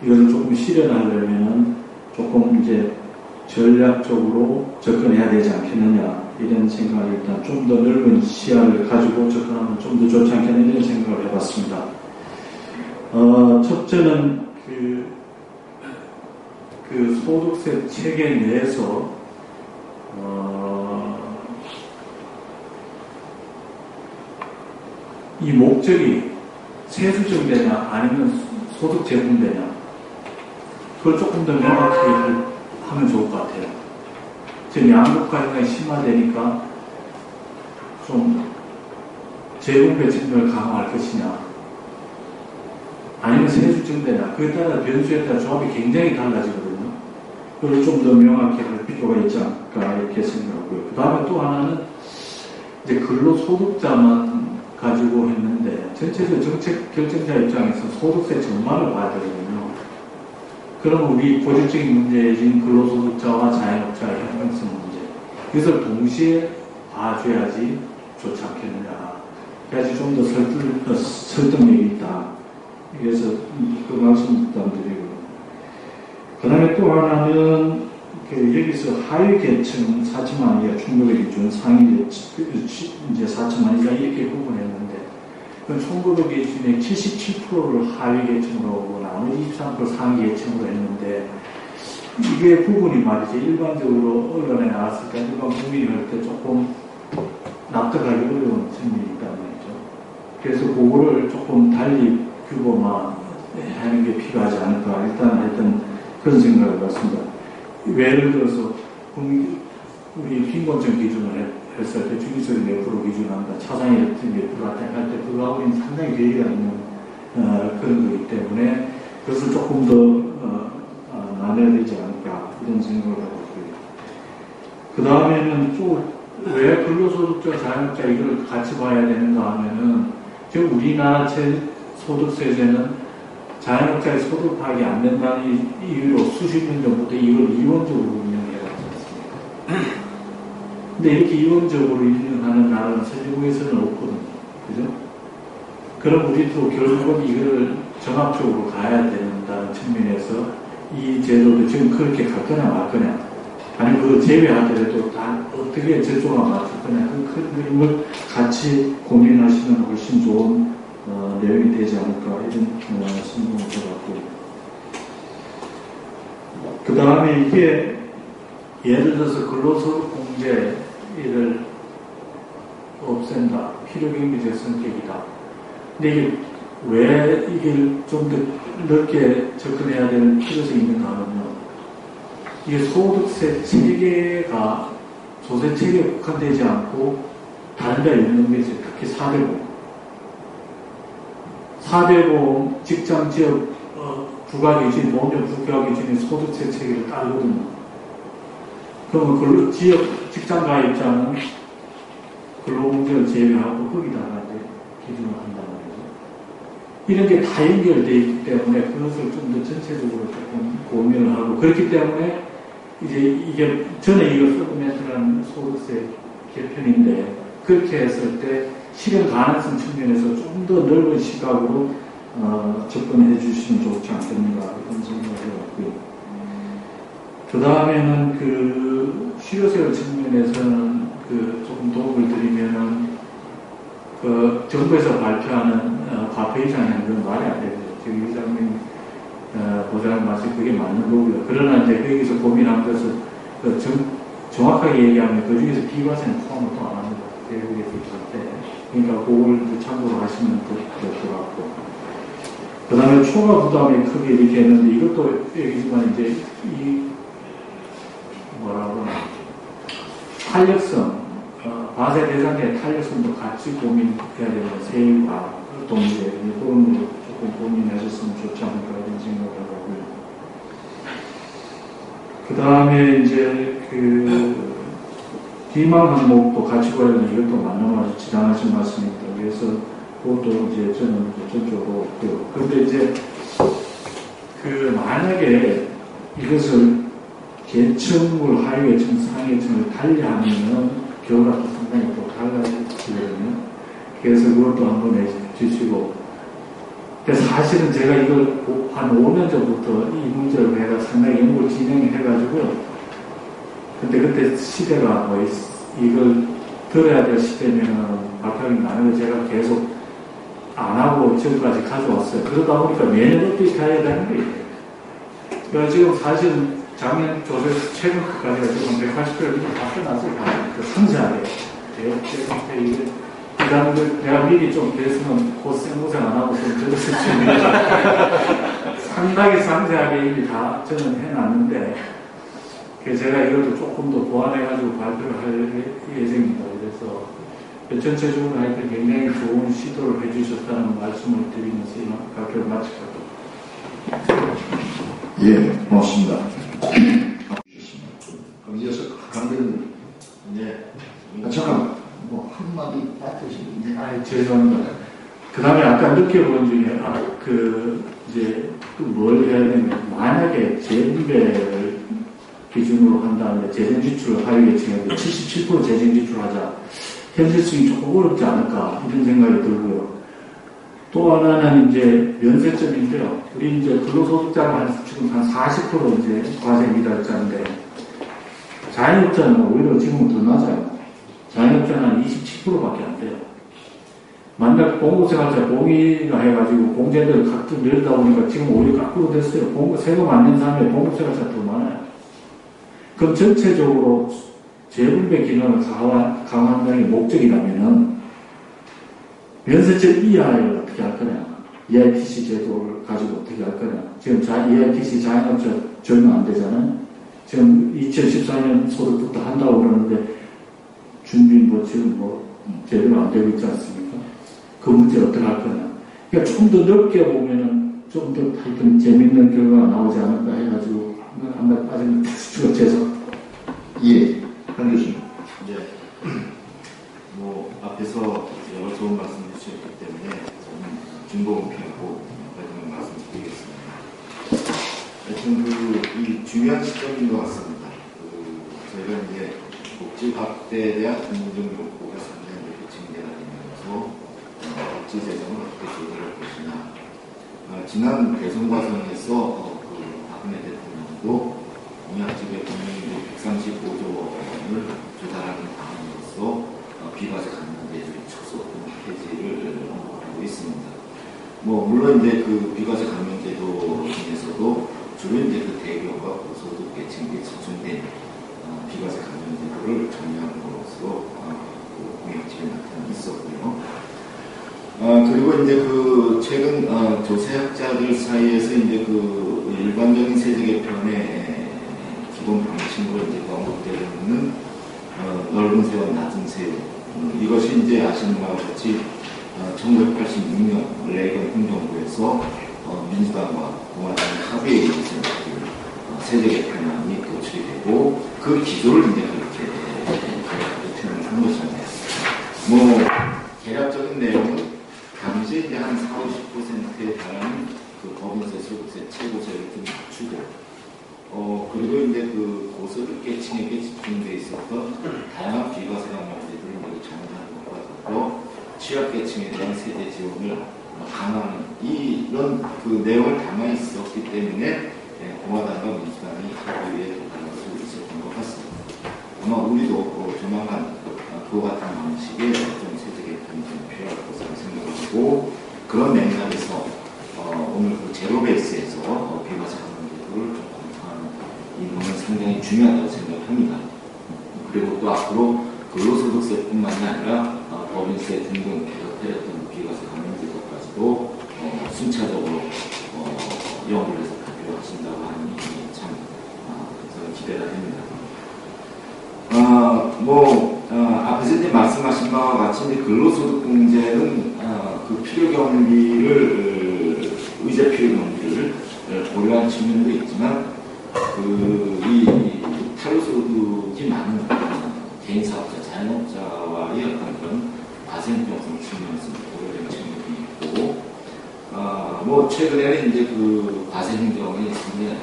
이것을 조금 실현하려면은 조금 이제 전략적으로 접근해야 되지 않겠느냐 이런 생각을 일단 좀 더 넓은 시야를 가지고 접근하면 좀 더 좋지 않겠느냐 이런 생각을 해봤습니다. 첫째는 소득세 체계 내에서 이 목적이 세수적되냐 아니면 소득 재분배냐 그걸 조금 더 명확히 하면 좋을 것 같아요. 지금 양극화 현상이 심화되니까 좀 재분배 측면을 강화할 것이냐 아니면 세수 증대냐 그에 따라 변수에 따라 조합이 굉장히 달라지거든요. 그걸 좀 더 명확히 할 필요가 있지 않을까 이렇게 생각하고요. 그 다음에 또 하나는 이제 근로소득자만 가지고 했는데 전체적 정책 결정자 입장에서 소득세 전반을 봐야 되거든요. 그럼 우리 고질적인 문제인 근로소득자와 자영업자의 형평성 문제 이것을 동시에 봐줘야지 좋지 않겠느냐. 그래야지 좀 더 설득력이 있다. 그래서 그 말씀 부탁드리고 그 다음에 또 하나는 여기서 하위 계층 4천만 이하 총급의 기준, 상위 이제 4천만 이하 이렇게 구분했는데, 그 총급의 기준의 77%를 하위 계층으로 하고 나머지 23% 상위 계층으로 했는데, 이게 부분이 말이죠. 일반적으로 언론에 나왔을 때, 일반 국민이 할 때 조금 납득하기 어려운 측면이 있단 말이죠. 그래서 그거를 조금 달리 규범화 하는 게 필요하지 않을까. 일단 하여튼 그런 생각을 갖습니다. 예를 들어서, 우리 빈곤층 기준을 했을 때 주기적인 몇 프로 기준한다, 차상위 몇 프로 할 때, 그거하고는 상당히 괴리가 있는 그런 거기 때문에 그것을 조금 더 나눠야 되지 않을까, 이런 생각을 하고 있고요. 그 다음에는 또 왜 근로소득자, 자영업자 이걸 같이 봐야 되는가 하면은, 지금 우리나라 소득세제는 자영업자의 소득 파악이 안 된다는 이유로 수십 년 전부터 이걸 이원적으로 운영해왔지 않습니까? 근데 이렇게 이원적으로 운영하는 나라는 세계국에서는 없거든요. 그죠? 그럼 우리도 결국은 이걸 정합적으로 가야 된다는 측면에서 이 제도도 지금 그렇게 갈 거냐 말 거냐, 아니면 그걸 제외하더라도 다 어떻게 제도가 맞을 거냐, 그 그림을 같이 고민하시면 훨씬 좋은 내용이 되지 않을까, 이런 생각을 해봤고요. 그 다음에 이게 예를 들어서 근로소득 공제를 없앤다, 필요경비적 성격이다. 근데 이게 왜 이게 좀 더 넓게 접근해야 되는 필요성이 있는가 하면요, 이게 소득세 체계가 조세 체계에 국한되지 않고 다른 데에 있는 게 있어요. 특히 4대보험 직장 지역 부가기준, 보험료 부가기준의 소득세 체계를 따르거든요. 그러면 지역 직장 가입자는 근로공제를 제외하고 거기다가 이제 기준을 한단 말이죠. 이런 게 다 연결되어 있기 때문에 그것을 좀 더 전체적으로 조금 고민을 하고, 그렇기 때문에 이제 이게 전에 이거 서브멘트라는 소득세 개편인데, 그렇게 했을 때 실현 가능성 측면에서 좀 더 넓은 시각으로 접근해 주시면 좋지 않겠는가, 이런 생각을 해봤고요. 그 다음에는 그 실효세율 측면에서는 그 조금 도움을 드리면은, 그 정부에서 발표하는 과표 이상의 그런 말이 안 되죠. 지금 이장님 보장한 말씀 그게 맞는 거고요. 그러나 이제 거기서 고민한 것은 정확하게 얘기하면 그 중에서 비과세는 포함을 또 안 합니다. 대국에서 있을 때. 그러니까 그걸 참고로 하시면 될 것 같고. 그 다음에 초과 부담이 크게 이렇게 했는데, 이것도 얘기지만 이제 뭐라고 하나, 탄력성, 과세 대상의 탄력성도 같이 고민해야 되는 세율과 동시에 그런 거 조금 고민하셨으면 좋지 않을까, 이런 생각을 하고요. 그 다음에 이제 비망 항목도 같이 봐야 되는, 이것도 맞는 지당하신 말씀입니다. 그래서 그것도 이제 저는 전적으로 없고요. 그런데 이제 만약에 이것을 계층을 하위 계층, 상위 계층을 달리하면은 결과가 상당히 또 달라지거든요. 그래서 그것도 한번 해주시고. 근데 사실은 제가 이걸 한 5년 전부터 이 문제를 내가 상당히 연구를 진행해가지고요. 근데 그때 시대가 이걸 들어야 될 시대면은 발표하기 많은데 제가 계속 안 하고 지금까지 가져왔어요. 그러다 보니까 매년 업데이트 해야 되는 거예요. 그러니까 지금 사실 작년 조세 최근 끝까지가 지금 180회를 다 끝났어요. 그 상세하게. 내가 미리 좀 됐으면 고생 안 하고 좀 들었을 텐데 상당히 상세하게 이미 다 저는 해놨는데, 제가 이것도 조금 더 보완해가지고 발표를 할 예정입니다. 그래서 전체적으로 하여튼 굉장히 좋은 시도를 해주셨다는 말씀을 드리면서 이만 발표를 마치겠습니다. 예, 고맙습니다. 그럼 이어서 강변, 잠깐, 한마디 빠뜨시는데. 죄송합니다. 그 다음에 아까 느껴본 중에, 뭘 해야 되냐면, 만약에 재분배를 기준으로 한다면 재정지출을 하위 계층에 77% 재정지출하자. 현실성이 조금 어렵지 않을까, 이런 생각이 들고요. 또 하나는 이제 면세점인데요. 우리 이제 근로소득자가 지금 한 40% 이제 과세 미달자인데, 자영업자는 오히려 지금은 더 낮아요. 자영업자는 한 27%밖에 안 돼요. 만약 공급생활자 공의가 해가지고 공제를 각각 늘다 보니까 지금 오히려 거꾸로 됐어요. 세금 안 낸 사람이 공급생활자 더 많아요. 그럼 전체적으로 재분배 기능을 강화한다는 게 목적이라면은 면세점 이하를 어떻게 할 거냐, EITC 제도를 가지고 어떻게 할 거냐. 지금 EITC 자영업자 적용 안 되잖아요. 지금 2014년 소득부터 한다고 그러는데 준비 지금 제대로 안 되고 있지 않습니까? 그 문제 어떻게 할 거냐. 그러니까 좀 더 넓게 보면은 좀 더 하여튼 재밌는 결과가 나오지 않을까 해가지고 한번 빠진 텍스트가 죄송. 예, 한 교수님. 이제 앞에서 여러 좋은 말씀 해주셨기 때문에 저는 중복음표하고 마지막 말씀드리겠습니다. 하여튼 이 중요한 시점인 것 같습니다. 저희가 이제 복지 확대에 대한 긍정적 욕구가 상당히 이렇게 증대가 되면서 복지 재정을 어떻게 조절할 것이냐. 지난 대선 과정에서 박근혜 대통령도 공약집의 국민연금 135조 원을 조달하는 방안으로서 비과세 감면제를 초소 폐지를 하고 있습니다. 물론 이제 그 비과세 감면제도 중에서도 주로 이제 그 대기업과 고소득 계층에 집중된 비과세 감면제도를 정리함으로써 공약집에 나타나 있었고요. 그리고 이제 최근 조세학자들 사이에서 이제 일반적인 세제 개편의 기본 방침으로 이제 언급되는 넓은 세와 낮은 세 이것이 이제 아시는 바와 같이 1986년 레이건 행정부에서 민주당과 공화당의 합의에 의해서 세제 개편안이 도출이 되고 그 기조를 이제 그렇게 표현을 한 것입니다. 개략적인 내용은 당시에 이제 한 40, 50%에 달하는 법인세, 소득세, 최고세를 좀 낮추고, 그리고 이제 고소득 계층에게 집중되어 있었던 다양한 비과세 감면제들을 정리하는 것과 더불어 취약계층에 대한 세제 지원을 강화하는 이런 내용을 담아 있었기 때문에 공화당과 민주당이 합의에 도달할 수 있었던 것 같습니다. 아마 우리도 조만간 그와 같은 방식의 좀 세제 개편이 좀 필요할 것으로 생각하고 그런 맥락에서 오늘 제로 베이스에서 비과세 감면제도를 좀 검토하는 이 부분은 상당히 중요하다고 생각합니다. 그리고 또 앞으로 근로소득세뿐만이 아니라 법인세 등등 개혁했던 비과세 감면제도까지도 순차적으로 연구를 해서 발표하신다고 하니 참 저는 기대가 됩니다. 앞에서 이제 말씀하신 바와 같이 이제 근로소득공제는 필요 경비를 의제 필요 경비를 고려한 측면도 있지만 이 탈루소득이 많은 개인 사업자, 자영업자와의 어떤 그런 과세형평성 측면에서 고려된 측면이 있고 최근에는 이제 과세 행정이 상당히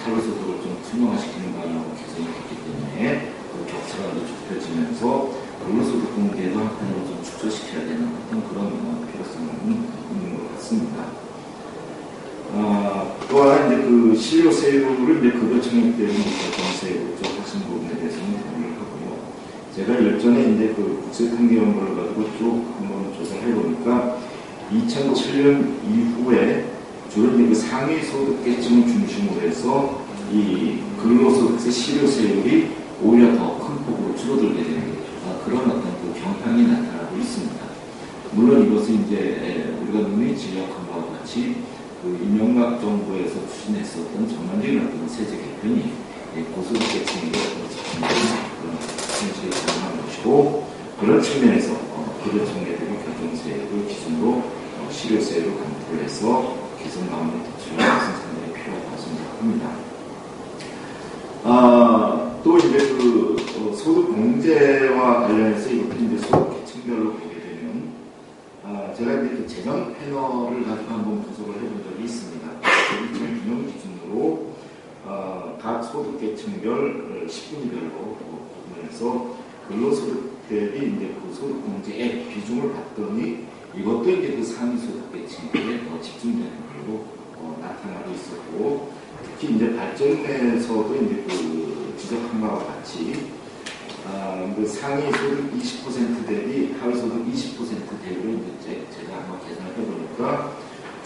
탈루소득을 좀 투명화시키는 방향으로 개선이 됐기 때문에 격차가 좁혀지면서 근로소득 공개도 한편으로 좀 축소시켜야 되는 어떤 그런 필요성은 있는 것 같습니다. 또한 이제 실효세율을 이제 급여 청약 때문에 결정세율 쪽 하신 부분에 대해서는 동의를 하고요. 제가 일전에 이제 국세통계연구를 가지고 쭉 한번 조사를 해보니까 2007년 이후에 주로 이제 상위 소득계층을 중심으로 해서 이 근로소득세 실효세율이 오히려 더 큰 폭으로 줄어들게 되는 그런 어떤 경향이 나타나고 있습니다. 물론 이것은 이제 우리가 눈에 지적한 바와 같이 이명박 정부에서 추진했었던 전반적인 어떤 세제 개편이 고소득계층에게 그런 현실이 가능한 것이고 그런 측면에서 급여 청약되고 결정세율을 기준으로 실효세율을 검토를 해서 개선 방안을 도출하는 것은 상당히 필요하다고 생각합니다. 또 이제 소득 공제와 관련해서 이것도 이제 소득 계층별로 보게 되면 제가 이제 재정 패널을 가지고 한번 분석을 해본 적이 있습니다. 그 균형 기준으로 각 소득 계층별 10분별로 구분해서 근로소득 대비 이제 소득 공제의 비중을 봤더니 이것도 이제 상위 소득 계층에 더 집중되는 걸로 나타나고 있었고 특히 이제 발전에서도 이제 그 지적한 바와 같이 그 상위 소득 20% 대비 하위 소득 20% 대비로 이제 제가 한번 계산을 해보니까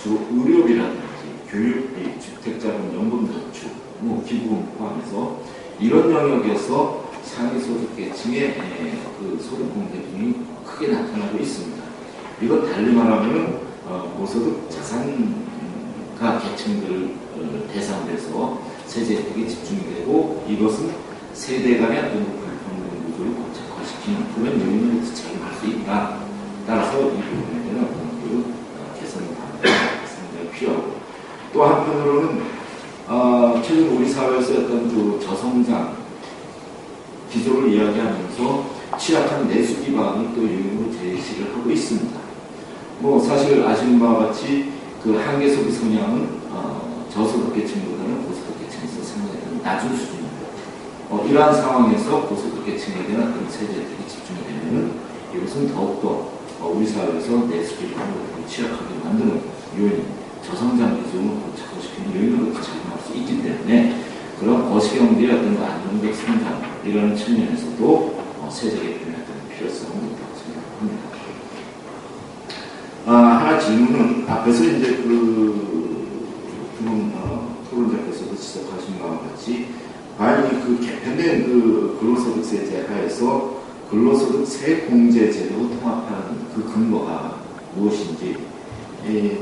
주 의료비라든지 교육비, 주택자금 연금 저축, 뭐 기부금 포함해서 이런 영역에서 상위 소득 계층의 그 소득 공개등이 크게 나타나고 있습니다. 이건 달리 말하면 고소득 자산가 계층들을 대상으로 해서 세제 혜택이 집중이 되고 이것은 세대 간의 어떤 불평등 구조를 고착화시키는 그런 요인을 작용할 수 있다. 따라서 이 부분에 대한 어떤 그 개선 방안이 상당히 필요하고 또 한편으로는 최근 우리 사회에서 어떤 그 저성장 기조를 이야기하면서 취약한 내수 기반을 또 요인으로 제시를 하고 있습니다. 뭐 사실 아시는 바와 같이 그 한계 소비 성향은 저소득 계층보다는 고소득 계층에서 상당히 낮은 수준입니다. 이러한 상황에서 고소득 계층에 대한 어떤 세제 혜택이 집중이 되면 이것은 더욱더 우리 사회에서 내수 기반을 취약하게 만드는 요인, 저성장 기조를 고착화시키는 요인으로 작용할 수 있기 때문에 그런 거시경제의 어떤 안정적 성장 이런 측면에서도 세제 개편의 어떤 필요성이 있다고 생각합니다. 하나 질문은 앞에서 이제 토론자께서도 지적하신 바와 같이 과연 그 개편된 그 근로소득세제 하에서 근로소득세 공제 제도를 통합하는 그 근거가 무엇인지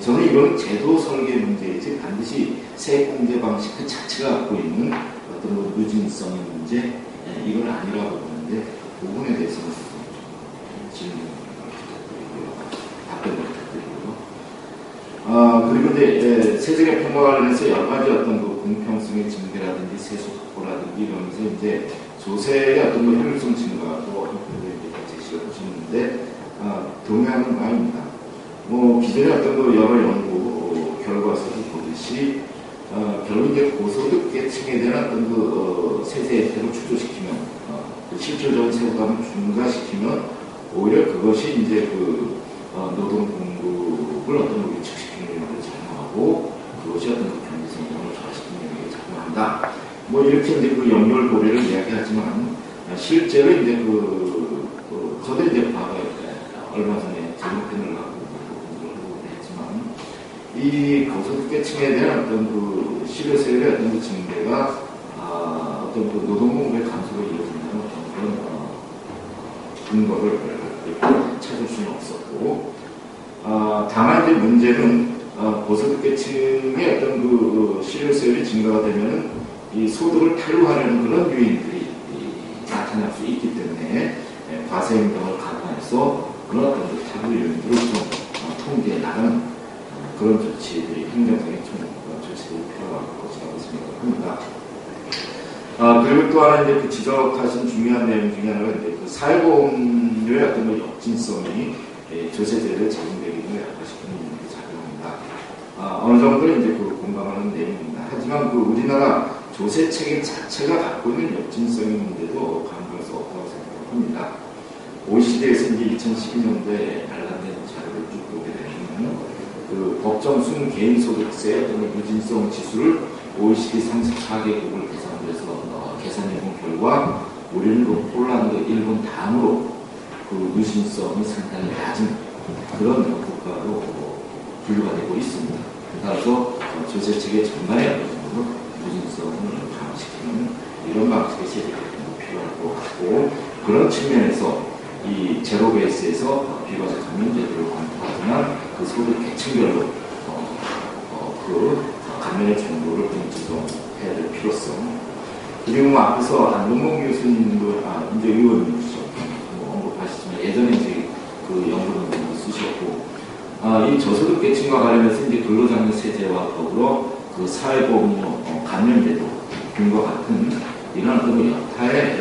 저는 이건 제도 설계 문제이지 반드시 세액공제 방식 그 자체가 갖고 있는 어떤 누진성의 문제 이건 아니라고 보는데 그 부분에 대해서는 질문 부탁드리고요. 답변 부탁드리고요. 그리고 이제 세제 개편과 관련해서 여러 가지 어떤 그 공평성의 증대라든지 세수 확보라든지 이러면서 이제 조세의 어떤 그 효율성 증가도 한편으로 제시를 하셨는데 동의하는 바입니다. 뭐 기존의 어떤 그 여러 연구 결과에서도 보듯이 결국 이제 고소득 계층에 대한 어떤 그 세제 혜택을 축소시키면 그 실질적인 세부담을 중과시키면 오히려 그것이 이제 그 노동 공급을 어떤 그 위축시키는 영역을 작용하고 그것이 어떤 그 경제 성장을 저하시키는 영역을 작용한다. 뭐 이렇게 이제 그 연결고리를 이야기하지만 실제로 이제 저도 이제 과거에 얼마 전에 제목편을 하고 이 고소득 계층에 대한 어떤 그 실효세율의 어떤 그 증대가 어떤 그 노동공급의 감소로 이어진다는 어떤 그런 근거를 찾을 수는 없었고 다만 이제 문제는 고소득 계층의 어떤 그 실효세율이 증가가 되면 이 소득을 탈루하려는 그런 요인들이 나타날 수 있기 때문에 과세행정을 강화해서 그런 어떤 그 탈루 요인들을 좀 통제해 나가는 그런 조치들이 행정적인 조치들이 필요할 것이라고 생각을 합니다. 그리고 또 하나 이제 그 지적하신 중요한 내용 중에 하나가 이제 그 사회보험료의 어떤 그 역진성이 조세제를 적용되기를 약화시키는 일이 작용합니다. 어느 정도 이제 그 공감하는 내용입니다. 하지만 그 우리나라 조세 체계 자체가 갖고 있는 역진성의 문제도 간과할 수 없다고 생각합니다. OECD에서 이제 2012년도에 발간된 자료를 쭉 보게 되면 그 법정 순개인소득세 어떤 누진성 지수를 OECD 34개국을 대상으로 해서 계산해본 결과 우리는 그 폴란드, 일본 다음으로 그 누진성이 상당히 낮은 그런 국가로 분류가 되고 있습니다. 따라서 조세체계 전반의 어떤 누진성을 강화시키는 이런 방식의 세제 개편도 필요할 것 같고 그런 측면에서 이 제로 베이스에서 비과세 감면제도를 검토하지만 그 소득 계층별로 그 감면의 정도를 지정해야 될 필요성 그리고 뭐 앞에서 안동범 교수님도 이제 의원님이시죠. 언급하시지만 예전에 이제 그 연구論文쓰셨고 이 저소득 계층과 관련해서 이제 근로장려 세제와 더불어 그 사회보험료 감면제도 등과 같은 이런 어떤 여타의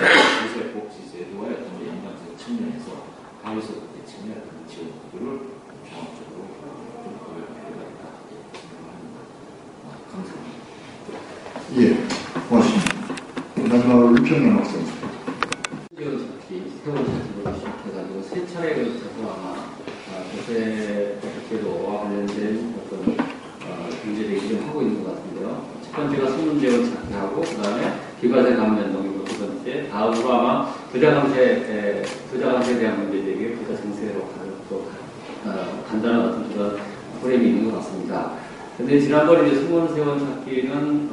복지제도와 어떤 연관성 측면에서 하위소득 계층의 어떤 지원구조를 종합적으로 좀 고려할 필요가 있다 생각합니다. 감사합니다. 예, 고맙습니다. 마지막으로 유평영 학생. 세월을 시작해가지고 세 차례에 걸쳐서 아마 조세 제도와 관련된 어떤 문제를 얘기를 하고 있는 것 같은데요. 첫 번째 번째가 소문제원 찾기하고 그다음에 비과세 감면동이고 두 번째, 다음으로 아마 부자감세에 대한 문제제기, 부자 증세로 또 간단한 어떤 그런 프레임이 있는 것 같습니다. 근데 지난번에 이제 소문세원 찾기는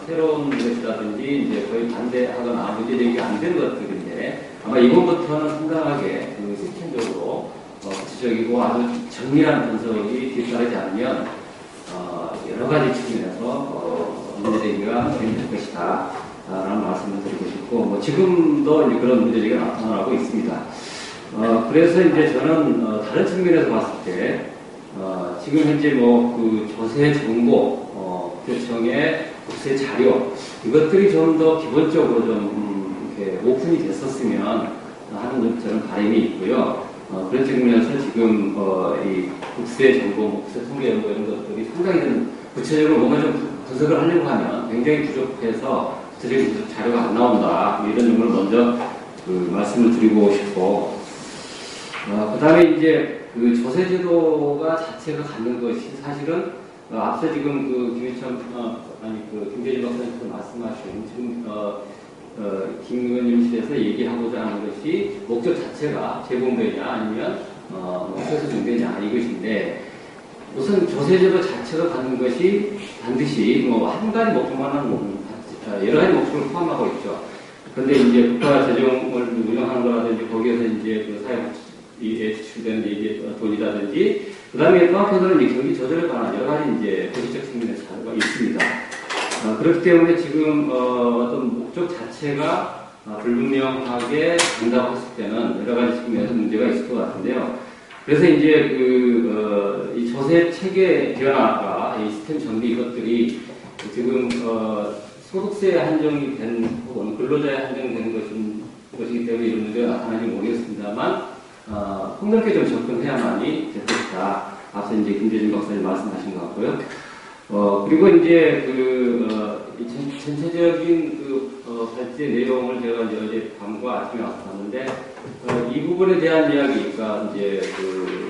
새로운 것이라든지 이제 거의 반대하거나 문제제기가 안 된 것들인데 아마 이번부터는 상당하게 그 시스템적으로 구체적이고 아주 정밀한 분석이 뒤따르지 않으면 여러 가지 측면에서 문제제기가 진행될 것이다 라는 말씀을 드리고 싶고, 뭐 지금도 이제 그런 문제제기가 나타나고 있습니다. 그래서 이제 저는 다른 측면에서 봤을 때 지금 현재 뭐 그 조세 정보, 교청의 국세 자료 이것들이 좀 더 기본적으로 좀 이렇게 오픈이 됐었으면 하는 저는 바람이 있고요. 그런 측면에서 지금 이 국세 정보, 국세 통계 연구 이런 것들이 상당히 좀 구체적으로 뭔가 좀 분석을 하려고 하면 굉장히 부족해서 구체적인 자료가 안 나온다, 이런 점을 먼저 그 말씀을 드리고 싶고, 그 다음에 이제 그 조세제도가 자체가 갖는 것이 사실은 앞서 지금 그 김재진 박사님께서 말씀하신 지금 김 의원님실에서 얘기하고자 하는 것이 목적 자체가 재봉배냐 아니면 세수 증대냐 이것인데, 우선 조세제도 자체가 갖는 것이 반드시 뭐 한 가지 목적만은 여러 가지 목적을 포함하고 있죠. 그런데 이제 국가 재정을 운영하는 거라든지 거기에서 이제 그 사회에 지출되는 이제 돈이라든지, 그 다음에 또 한편으로는 이제 경기 조절에 관한 여러 가지 이제 도시적 측면의 자료가 있습니다. 그렇기 때문에 지금 어떤 목적 자체가 불분명하게 된다고 했을 때는 여러 가지 측면에서 문제가 있을 것 같은데요. 그래서 이제 이 조세 체계 변화가 이 시스템 정비 이것들이 지금 소득세에 한정이 된 혹은 근로자에 한정된 것이기 때문에 이런 문제가 나타나는지 모르겠습니다만 폭넓게 좀 접근해야만이 될 것이다. 앞서 이제 김재진 박사님 말씀하신 것 같고요. 그리고 이제 전체적인 발제 내용을 제가 어제 밤과 아침에 와서 봤는데, 이 부분에 대한 이야기가 이제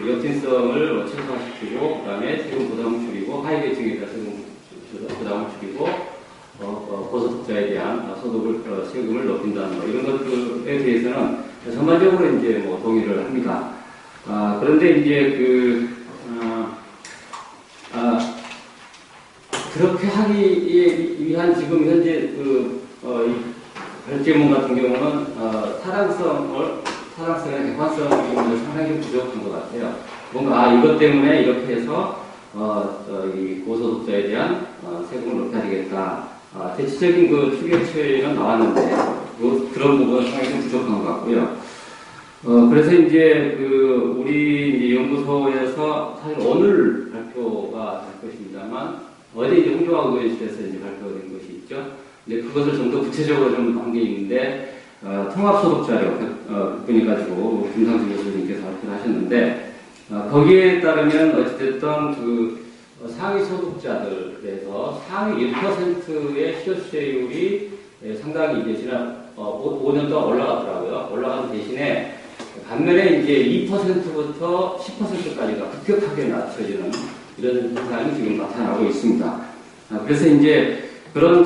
역진성을 최소화시키고, 그 다음에 세금 부담을 줄이고, 하위계층에 대한 세금 부담을 줄이고, 고소득자에 대한 세금을 높인다는 거, 이런 것들에 대해서는 전반적으로 이제 뭐 동의를 합니다. 그런데 이제 그렇게 하기 위한 지금 현재 이 발제문 같은 경우는 타당성이나 객관성이 상당히 부족한 것 같아요. 뭔가 이것 때문에 이렇게 해서 이 고소득자에 대한 세금을 높여야 되겠다. 대체적인 그 추계처에는 나왔는데 그런 부분은 상당히 좀 부족한 것 같고요. 그래서 이제 우리 이제 연구소에서 사실 오늘 발표가 될 것입니다만, 어제 이제 홍종학 의원실에서 이제 발표된 것이 있죠. 근데 그것을 좀 더 구체적으로 좀 한 게 있는데, 통합소득자료 그분이 가지고 김상수 교수님께서 발표를 하셨는데, 거기에 따르면 어찌됐든 상위 소득자들에서 상위 1%의 실효세율이 상당히 이제 지난 5년 동안 올라갔더라고요. 올라간 대신에 반면에 이제 2%부터 10%까지가 급격하게 낮춰지는 이런 현상이 지금 나타나고 있습니다. 그래서 이제 그런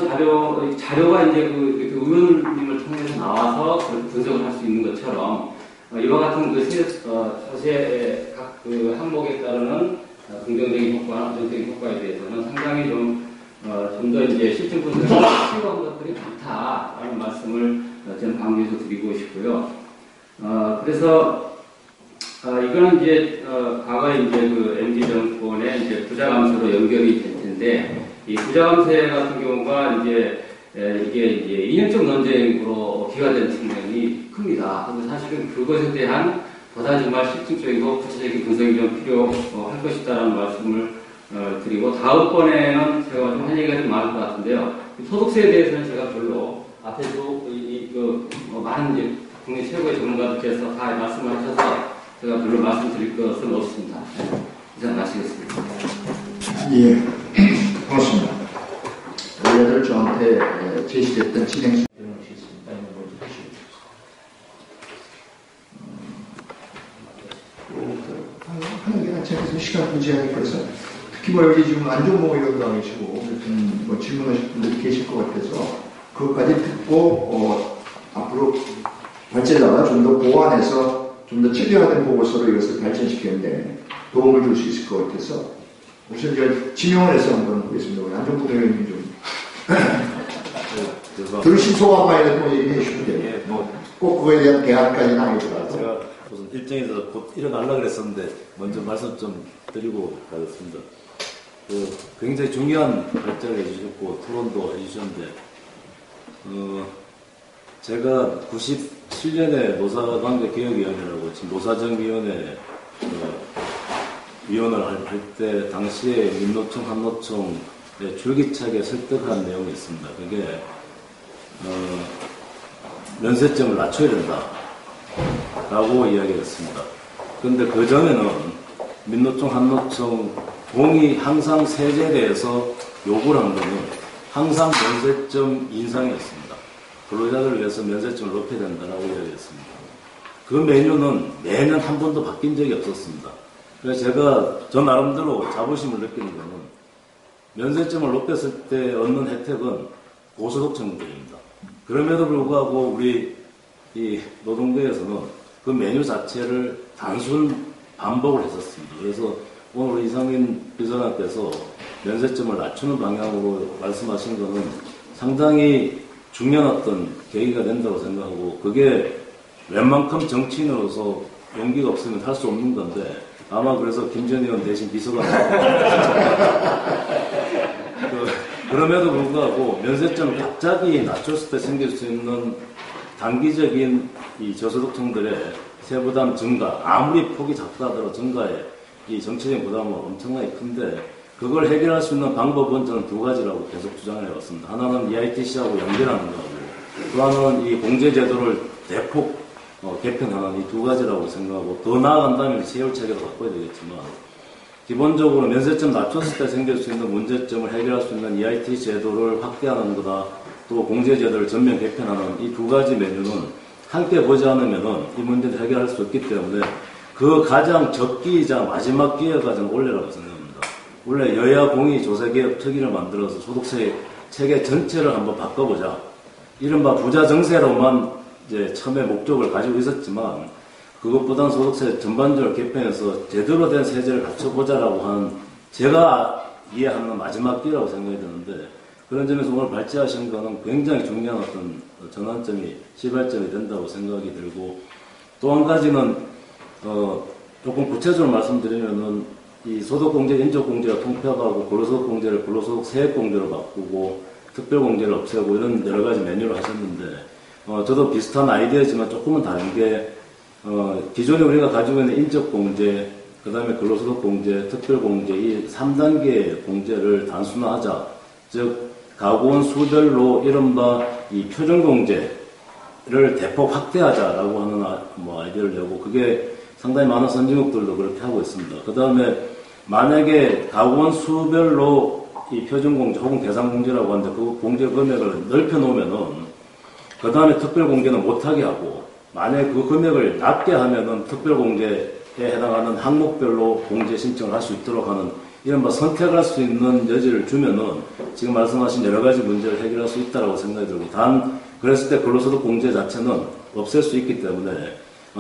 자료가 이제 의원님을 통해서 나와서 분석을 할 수 있는 것처럼, 이와 같은 조세 각 항목에 따르는 긍정적인 효과나 부정적인 효과에 대해서는 상당히 좀 더 이제 실증 분석이 필요한 것들이 많다라는 말씀을 저는 강조해서 드리고 싶고요. 그래서 이거는 이제 과거에 이제 MD 정권의 이제 부자 감세로 연결이 될 텐데, 이 부자 감세 같은 경우가 이제 이게 이제 이념적 논쟁으로 기화된 측면이 큽니다. 근데 사실은 그것에 대한 보다 정말 실증적이고 구체적인 분석이 좀 필요할 것이다라는 말씀을 드리고, 다음번에는 제가 좀 할 얘기가 좀 많을 것 같은데요. 소득세에 대해서는 제가 별로 앞에도 많은 이제 국내 최고의 전문가들께서 다 말씀을 하셔서 제가 별로 말씀드릴 것은 없습니다. 이상 마치겠습니다. 예, 고맙습니다. 원래들 저한테 제시됐던 진행 하는 게 제가 시간 부재하기 그래서 특히 뭐 여기 지금 안종봉 의원도 계시고 뭐 질문하실 분들이 계실 것 같아서 그것까지 듣고 앞으로 발제자가 좀 더 보완해서 좀 더 체계화된 보고서로 이것을 발전시키는데 도움을 줄 수 있을 것 같아서 우선 이제 지명을 해서 한번 보겠습니다. 우리 안종봉 의원님 좀 들으신 소감만이라도 얘기해 주시면 돼요. 예, 꼭 그거에 대한 대안까지는 아니더라도. 제가 무슨 일정에서 곧 일어나려고 그랬었는데 먼저 말씀 좀 드리고 가겠습니다. 굉장히 중요한 발제를 해주셨고 토론도 해주셨는데 제가 97년에 노사관계개혁위원회라고 지금 노사정위원회 위원을 할 때 당시에 민노총, 한노총에 줄기차게 설득한 내용이 있습니다. 그게 면세점을 낮춰야 된다라고 이야기했습니다. 그런데 그 전에는 민노총, 한노총 동의 항상 세제에 대해서 요구를 한 거는 항상 면세점 인상이었습니다. 근로자들을 위해서 면세점을 높여야 된다라고 이야기했습니다. 그 메뉴는 매년 한 번도 바뀐 적이 없었습니다. 그래서 제가 저 나름대로 자부심을 느끼는 거는 면세점을 높였을 때 얻는 혜택은 고소득층들입니다. 그럼에도 불구하고 우리 이 노동부에서는 그 메뉴 자체를 단순 반복을 했었습니다. 그래서 오늘 이상민 비서관께서 면세점을 낮추는 방향으로 말씀하신 거는 상당히 중요한 어떤 계기가 된다고 생각하고 그게 웬만큼 정치인으로서 용기가 없으면 할 수 없는 건데 아마 그래서 김전 의원 대신 비서관 그럼에도 불구하고 면세점을 갑자기 낮췄을 때 생길 수 있는 단기적인 이 저소득층들의 세부담 증가, 아무리 폭이 작다 하더라도 증가에 이 정치적인 부담은 엄청나게 큰데 그걸 해결할 수 있는 방법은 저는 두 가지라고 계속 주장을 해왔습니다. 하나는 EITC하고 연결하는 거고 또 하나는 이 공제제도를 대폭 개편하는 이 두 가지라고 생각하고 더 나아간다면 세율체계도 바꿔야 되겠지만 기본적으로 면세점 낮췄을 때 생길 수 있는 문제점을 해결할 수 있는 EIT 제도를 확대하는 거다. 또 공제제도를 전면 개편하는 이 두 가지 메뉴는 함께 보지 않으면 이 문제를 해결할 수 없기 때문에 그 가장 적기이자 마지막 기회가 저는 올해라고 생각합니다. 원래 여야 공의 조세개혁 특위를 만들어서 소득세 체계 전체를 한번 바꿔보자. 이른바 부자 정세로만 이제 처음에 목적을 가지고 있었지만 그것보다는 소득세 전반적으로 개편해서 제대로 된 세제를 갖춰보자라고 하는 제가 이해하는 마지막 기회라고 생각이 드는데 그런 점에서 오늘 발제하신 거는 굉장히 중요한 어떤 전환점이 시발점이 된다고 생각이 들고 또 한 가지는 조금 구체적으로 말씀드리면은 이 소득공제, 인적공제가 통폐합하고 근로소득공제를 근로소득 세액공제로 바꾸고 특별공제를 없애고 이런 여러 가지 메뉴를 하셨는데 저도 비슷한 아이디어지만 조금은 다른 게 기존에 우리가 가지고 있는 인적공제, 그 다음에 근로소득공제, 특별공제 이 3단계 공제를 단순화하자. 즉 가구원 수별로 이른바 이 표준공제를 대폭 확대하자라고 하는 아이디어를 내고 그게 상당히 많은 선진국들도 그렇게 하고 있습니다. 그 다음에 만약에 가구원 수별로 이 표준공제 혹은 대상공제라고 하는데 그 공제 금액을 넓혀놓으면은 그 다음에 특별공제는 못하게 하고 만약에 그 금액을 낮게 하면은 특별공제에 해당하는 항목별로 공제 신청을 할 수 있도록 하는 이른바 선택할 수 있는 여지를 주면은 지금 말씀하신 여러 가지 문제를 해결할 수 있다고 생각이 들고 단 그랬을 때 근로소득 공제 자체는 없앨 수 있기 때문에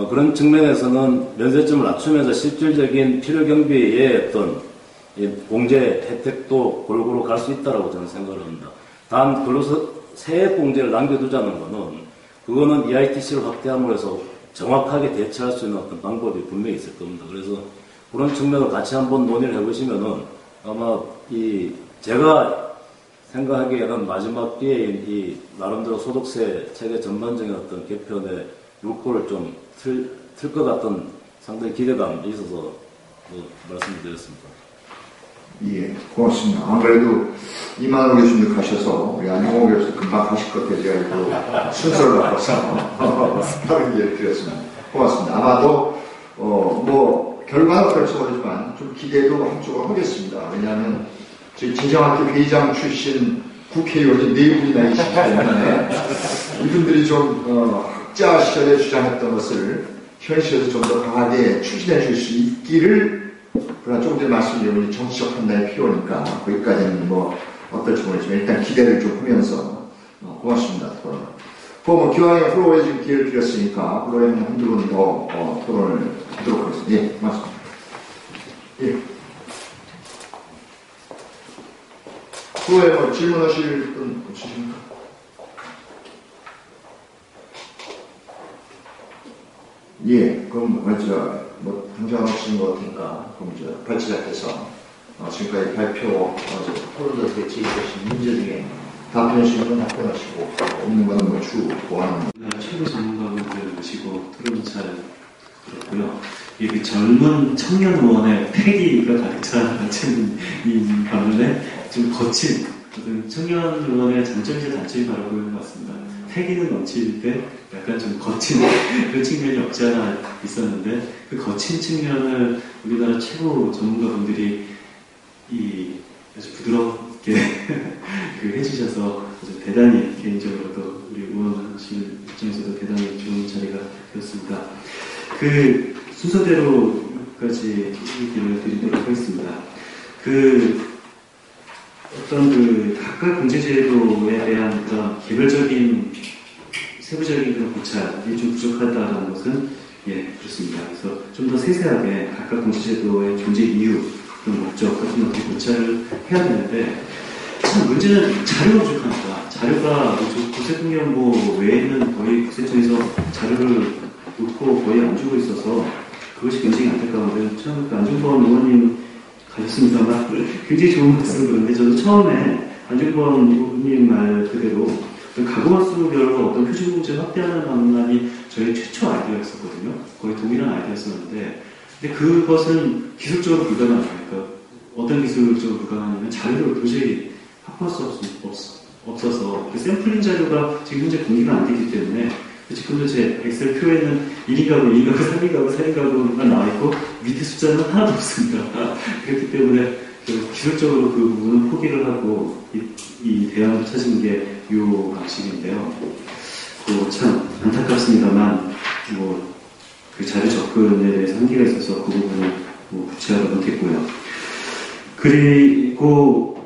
그런 측면에서는 면세점을 낮추면서 실질적인 필요경비의 어떤 공제 혜택도 골고루 갈 수 있다고 저는 생각을 합니다. 단 근로소득 세액 공제를 남겨두자는 거는 그거는 EITC를 확대함으로 해서 정확하게 대처할 수 있는 어떤 방법이 분명히 있을 겁니다. 그래서 그런 측면을 같이 한번 논의를 해보시면은 아마 제가 생각하기에는 마지막 기회인 이 나름대로 소득세 체계 전반적인 어떤 개편의 물꼬를 좀 틀 것 같은 상당히 기대감이 있어서 말씀을 드렸습니다. 예, 고맙습니다. 안 그래도 이만호 교수님 가셔서 우리 안영호 교수 금방 가실 것 같아서 제가 순서를 바꿔서 다른 얘기를 드렸습니다. 고맙습니다. 아마도 결과는 어떨지 모르지만 좀 기대도 한쪽으로 하겠습니다. 왜냐하면 저희 재정학교 회장 출신 국회의원이 4분이나 계시기 때문에 이분들이 좀 학자 시절에 주장했던 것을 현실에서 좀 더 강하게 추진해 줄 수 있기를 그러나 조금 전에 말씀드린 정치적 판단이 필요하니까 거기까지는 뭐 어떨지 모르겠지만 일단 기대를 좀 하면서 고맙습니다. 토론. 뭐 기왕에 프로에 지금 기회를 드렸으니까 프로에 한두 번 더 토론을 하도록 하겠습니다. 예, 고맙습니다. 예. 프로에 뭐 질문하실 분 없으십니까? 예, 그럼 뭐 당장 없으신 것 같으니까 그럼 발치자께서 지금까지 발표 토론자들께 제기하신 문제 중에 답변하시는 건 답변하시고 없는 건 뭐 보완하는. 최고 전문가분들 모시고 토론 잘 들었고요. 이 젊은 청년 의원의 패기가 가득 찬 이 반면에 좀 거친 청년 의원의 장점이자 단점이 바로 보이는 것 같습니다. 패기는 넘칠 때 약간 좀 거친 그런 측면이 없지 않아 있었는데 그 거친 측면을 우리나라 최고 전문가분들이 아주 부드럽게 해주셔서 아주 대단히 개인적으로도 우리 의원실 입장에서도 대단히 좋은 자리가 되었습니다. 그 순서대로까지 얘기를 드리도록 하겠습니다. 어떤 각각 공제제도에 대한 그런 개별적인 세부적인 그런 고찰이 좀 부족하다는 것은 그렇습니다. 그래서 좀 더 세세하게 각각 공제제도의 존재 이유, 그런 목적 같은 것들 고찰을 해야 되는데 참 문제는 자료가 부족합니다. 자료가 국세통령부 외에는 거의 국세청에서 자료를 놓고 거의 안 주고 있어서 그것이 굉장히 안타까운데 처음에 안중범 의원님 가셨습니다만 굉장히 좋은 말씀을 그런데 저도 처음에 안중범 의원님 말 그대로 가공화 수별로 어떤 표준 공제 확대하는 방안이 저희 최초 아이디어였었거든요. 거의 동일한 아이디어였었는데 근데 그것은 기술적으로 불가능합니다. 어떤 기술적으로 불가능하냐면 자료를 도저히 확보할 수 없어서 그 샘플링 자료가 지금 현재 공개가 안 되기 때문에 지금도 제 엑셀 표에는 1인 가구, 2인 가구, 3인 가구, 4인 가구가 나와있고 밑에 숫자는 하나도 없습니다. 그렇기 때문에 기술적으로 그 부분은 포기를 하고 이 대안을 찾은 게 이 방식인데요. 참 안타깝습니다만 그 자료 접근에 대해서 한계가 있어서 그 부분을 구체화를 못했고요. 그리고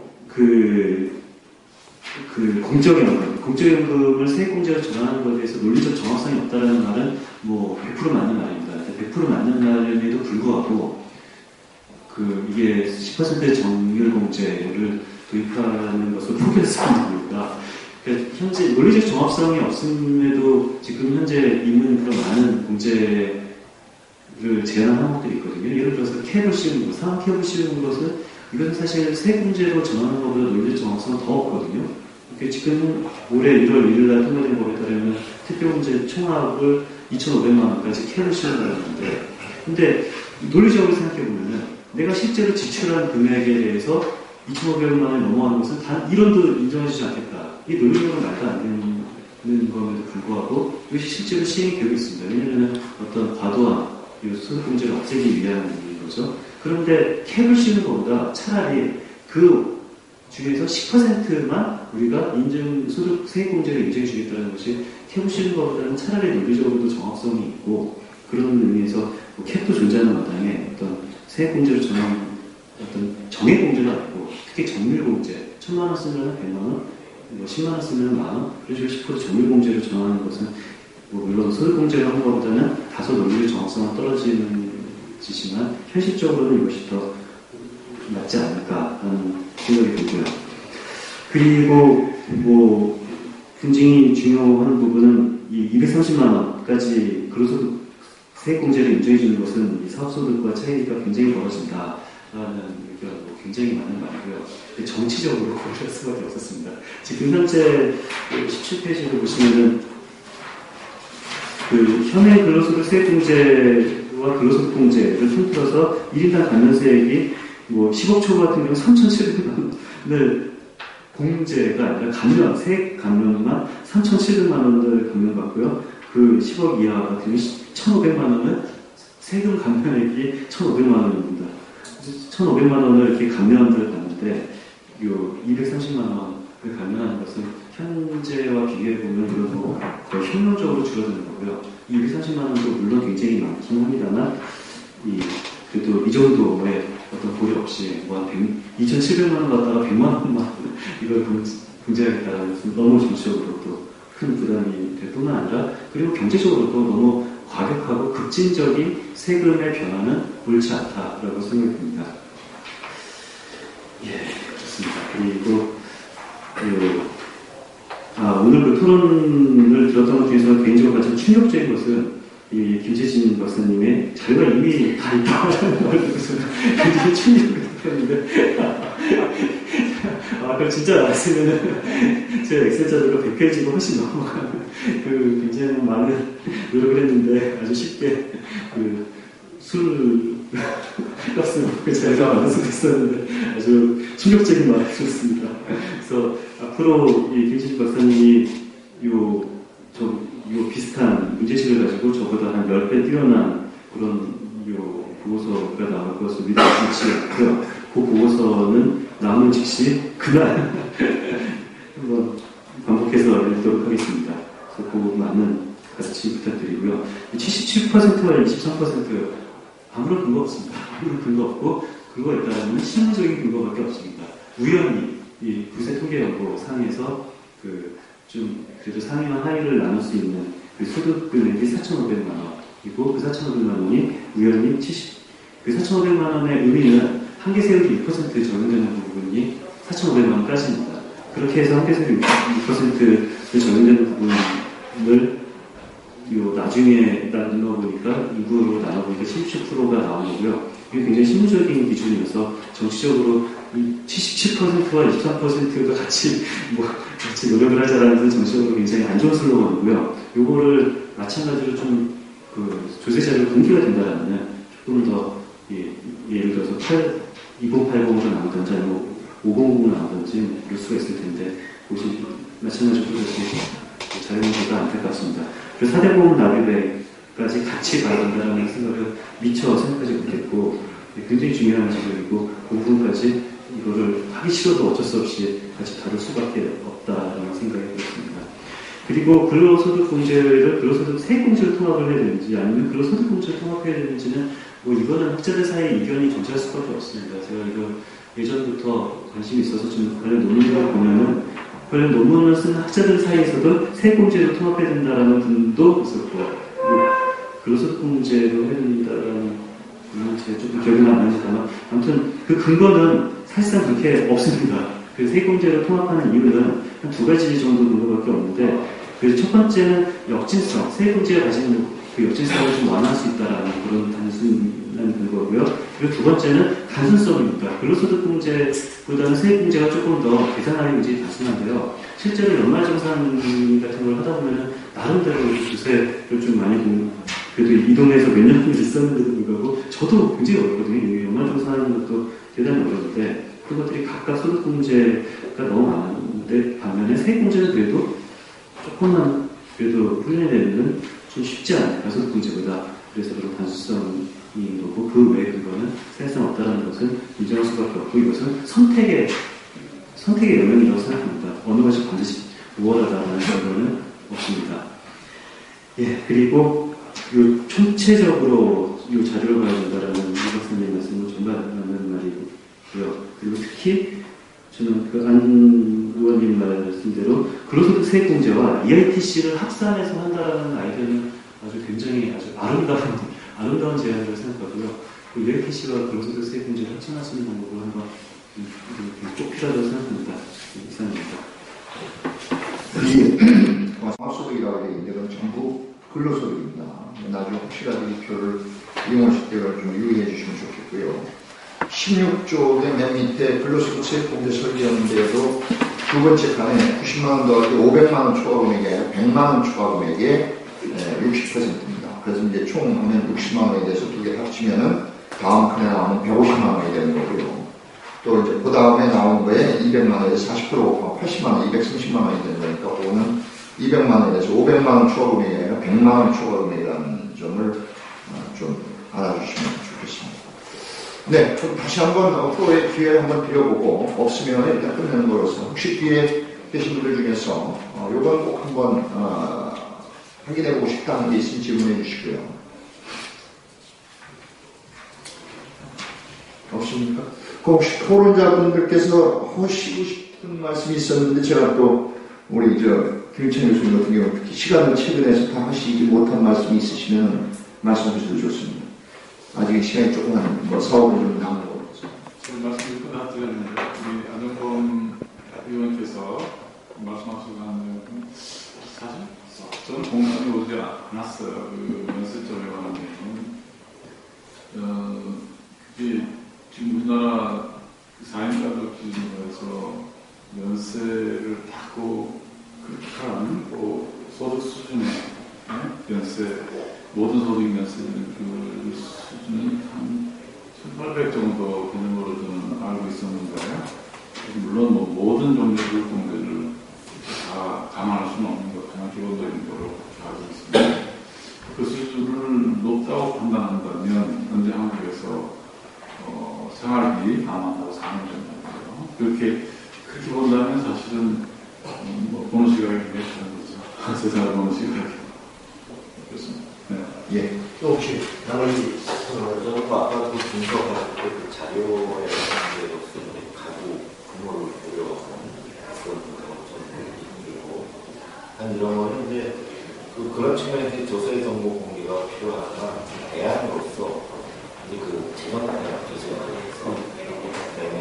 공적연금을 세액공제로 전환하는 것에 대해서 논리적 정확성이 없다는 말은 100% 맞는 말입니다. 100% 맞는 말임에도 불구하고 이게 10% 정률공제를 도입하는 것을 포기했습니다. 그러니까 현재 논리적 정확성이 없음에도 지금 현재 있는 그런 많은 공제를 제한하는 것들이 있거든요. 예를 들어서 캡을 씌우는 것, 상한 캡을 씌우는 것은 이것은 사실 세액공제로 전환하는 것보다 논리적 정확성은 더 없거든요. 지금 올해 1월 1일날 통과된 법에 따르면 특별공제 총합을 2,500만 원까지 캡을 씌운다는 건데, 근데 논리적으로 생각해보면은 내가 실제로 지출한 금액에 대해서 2,500만 원이 넘어가는 것은 단 1원도 인정해주지 않겠다. 이 논리적으로 말도 안 되는 것에도 불구하고 이것이 실제로 시행이 되고 있습니다. 왜냐하면 어떤 과도한 소득공제를 없애기 위한 거죠. 그런데 캡을 씌우는 것보다 차라리 그 중에서 10%만 우리가 소득 세액공제를 인정해 주겠다는 것이 캡을 씌우는 것보다는 차라리 논리적으로도 정확성이 있고 그런 의미에서 캡도 존재하는 마당에 어떤 세액공제를 정한 어떤 정액공제도 아니고 특히 정밀공제 1,000만 원 쓰면 100만 원, 10만 원 쓰면 만 원, 그런 식으로 10% 정밀공제를 정하는 것은 물론 소득공제를 한 것보다는 다소 논리적 정확성은 떨어지는 짓이지만 현실적으로는 이것이 더 맞지 않을까라는 생각이 들고요. 그리고 굉장히 중요한 부분은 이 230만 원까지 근로소득 세액공제를 인정해주는 것은 이 사업소득과 차이가 굉장히 벌어진다라는 의견 굉장히 많은 말이고요. 정치적으로 고려할 수밖에 없었습니다. 지금 현재 17페이지를 보시면은 현행 근로소득 세액공제와 근로소득공제를 통틀어서 1인당 감면세액이 10억 초 같은 경우 3,700만 원을 공제가 아니라 세액 감면만 3,700만 원을 감면받고요. 10억 이하 같은 경우 1,500만 원은 세금 감면액이 1,500만 원입니다. 1,500만 원을 이렇게 감면을 받는데 230만 원을 감면하는 것은 현재와 비교해보면 이건 거의 혁명적으로 줄어드는 거고요. 이 230만 원도 물론 굉장히 많긴 합니다만 그래도 이 정도의 어떤 고려 없이 뭐한 2,700만 원 받다가 100만 원만 이걸 공제하겠다라는 것은 너무 정치적으로 또 큰 부담이 될 뿐만 아니라 그리고 경제적으로도 너무 과격하고 급진적인 세금의 변화는 옳지 않다라고 생각됩니다. 예, 그렇습니다. 그리고 오늘 그 토론을 들었던 것 중에서 개인적으로 가장 충격적인 것은 이 김재진 박사님의 자료가 이미 다 있다는 걸 듣고서 굉장히 충격을 받았는데 그걸 진짜 알았으면은 제 엑셀 자료가 100페이지가 훨씬 넘어가는 굉장히 많은 노력을 했는데 아주 쉽게 술 값을 먹고 자료가 완성됐었는데 아주 충격적인 말이었습니다. 그래서 앞으로 이 김재진 박사님이 요 비슷한 문제식을 가지고 저보다 한 10배 뛰어난 그런 보고서가 나올 것을 믿을 수 있지 않고요. 그 보고서는 나오는 즉시 그날 한번 반복해서 읽도록 하겠습니다. 그래서 그 많은 같이 부탁드리고요. 77%와 23% 아무런 근거 없습니다. 아무런 근거 없고 근거가 있다면 실무적인 근거밖에 없습니다. 우연히 이 국세통계연구 상에서 좀 그래도 상위와 하위를 나눌 수 있는 그 소득 금액이 4,500만 원이고 그 4,500만 원이 우연히 4,500만 원의 의미는 한계 세율이 6% 적용되는 부분이 4,500만 원까지입니다. 그렇게 해서 한계 세율이 6% 적용되는 부분을 나중에 나눠보니까 인구로 나눠보니까 77%가 나온 거고요. 이게 굉장히 실무적인 기준이어서 정치적으로 77%와 23%가 같이 노력을 하자라는 것은 정치적으로 굉장히 안 좋은 슬로건이고요. 요거를 마찬가지로 좀 조세 자료로 분기가 된다라면 조금 더 예를 들어서 2080으로 나오든지 아니면 500으로 나오든지 그럴 수가 있을 텐데 그것이 마찬가지로 그것이 자료문제가 안타깝습니다. 그래서 4대 보험 납입에까지 같이 가야 된다는 생각을 미처 생각하지 못했고 굉장히 중요한 지적이고 그 부분까지 이거를 하기 싫어도 어쩔 수 없이 같이 다룰 수밖에 없다라는 생각이 들었습니다. 그리고 근로소득공제를 세액공제를 통합을 해야 되는지 아니면 근로소득공제를 통합해야 되는지는 이거는 학자들 사이에 이견이 존재할 수밖에 없습니다. 제가 이거 예전부터 관심이 있어서 좀 관련 논문을 보면은 관련 논문을 쓴 학자들 사이에서도 세액공제를 통합해야 된다라는 분도 있었고 근로소득공제로 해야 된다라는 분은 제가 조금 기억이 안 나지만 아무튼 그 근거는 사실상 그렇게 없습니다. 그 세액공제로 통합하는 이유는 한 2가지 정도 근거밖에 없는데 그래서 첫 번째는 역진성, 세액공제가 가지는 그 역진성을 좀 완화할 수 있다라는 그런 단순한 근거고요. 그리고 두 번째는 단순성입니다. 근로소득공제보다는 세액공제가 조금 더 계산하기 굉장히 단순한데요. 실제로 연말정산 같은 걸 하다 보면 나름대로 조세를 좀 많이 그래도 이 동네에서 몇 년을 있었는데도 불구하고 저도 굉장히 어렵거든요. 연말정산하는 것도 대단히 어려운데 그것들이 각각 소득공제가 너무 많은데 반면에 세액공제는 그래도 조금만 그래도 훈련되는 좀 쉽지 않아요. 소득공제보다. 그래서 그런 단순성인 거고 그 외에 그거는 사실상 없다는 것은 인정할 수밖에 없고 이것은 선택의 영역이라고 생각합니다. 어느 것이 반드시 우월하다는 그거는 없습니다. 예, 그리고 총체적으로 이 자료를 봐야 된다라는 이 박사님 말씀은 정말 맞는 말이고요. 그리고 특히 저는 안 의원님 말씀대로 근로소득 세액공제와 EITC를 합산해서 한다라는 아이디어는 굉장히 아름다운 제안이라고 생각하고요. 그 EITC와 근로소득 세액공제를 합산할 수 있는 방법을 한번 꼭 필요하다고 생각합니다. 이상입니다. 종합소득이라고 되어 있는데 그건 전부 근로소득입니다. 나중에 혹시라도 이 표를 이용하실 때가 좀 유의해 주시면 좋겠고요. 16쪽의 맨 밑에 근로소득 세액공제 설계하는데도 두 번째 칸에 90만원 더하기 500만원 초과 금액이 아니라 100만원 초과 금액의 60%입니다. 그래서 이제 총 하면 60만원에 대해서 두 개 합치면은 다음 칸에 나오면 150만원이 되는 거고요. 또 이제 그 다음에 나온 거에 200만원에서 40% 곱하면 80만원, 230만원이 되는 거니까 그거는 200만원에 대해서 500만원 초과 금액이 아니라 100만원 초과 금액이라는 점을 좀 알아주시면 좋겠습니다. 네, 그럼 다시 한번 프로의 기회를 한번 드려보고 없으면 일단 끝내는 거로서 혹시 뒤에 계신 분들 중에서 요건 꼭 한번 확인해보고 싶다는 게 있으면 질문해 주시고요. 없습니까? 그 혹시 토론자분들께서 하시고 싶은 말씀이 있었는데 제가 또 우리 김일찬 교수님 같은 경우 특히 시간을 최근에서 다 하시지 못한 말씀이 있으시면 말씀하셔도 좋습니다. 아직 시간이 조금 한 4, 5분 정도 남은 것 같습니다. 지금 말씀이 끝났는데 우리 안정범 의원께서 말씀하시고 한 사실 저는 공감이 오지 않았어요. 그 연세점에 관한 내용은 그게 지금 우리나라 4인 가족 기준으로 해서 연세를 닫고 그렇게 하는 소득 수준의 연세, 모든 소득 연세는 그 수준이 한 1,800 정도 되는 걸로 저는 알고 있었는데요. 물론 모든 종류의 공개를 다 감안할 수는 없는 것, 그냥 기본적인 거로 알고 있습니다. 그 수준을 높다고 판단한다면 현재 한국에서 생활비 감안하고 사는 정도인데요. 그렇게 본다면 사실은 보는 시각이 굉장히 다른 거죠. 세상을 보는 시각이. 그렇습니다. 네. 예. 또 혹시 나머지 저는 아까 그 분석할 때 그 자료에 대해서 가구 근무를 보려고 그런 분석을 좀 드리고 한 이런 거는 이제 그런 측면에서 조세 정보 공개가 필요하다 대안으로서 이제 그 재정관의 조세에 대해서 그다음에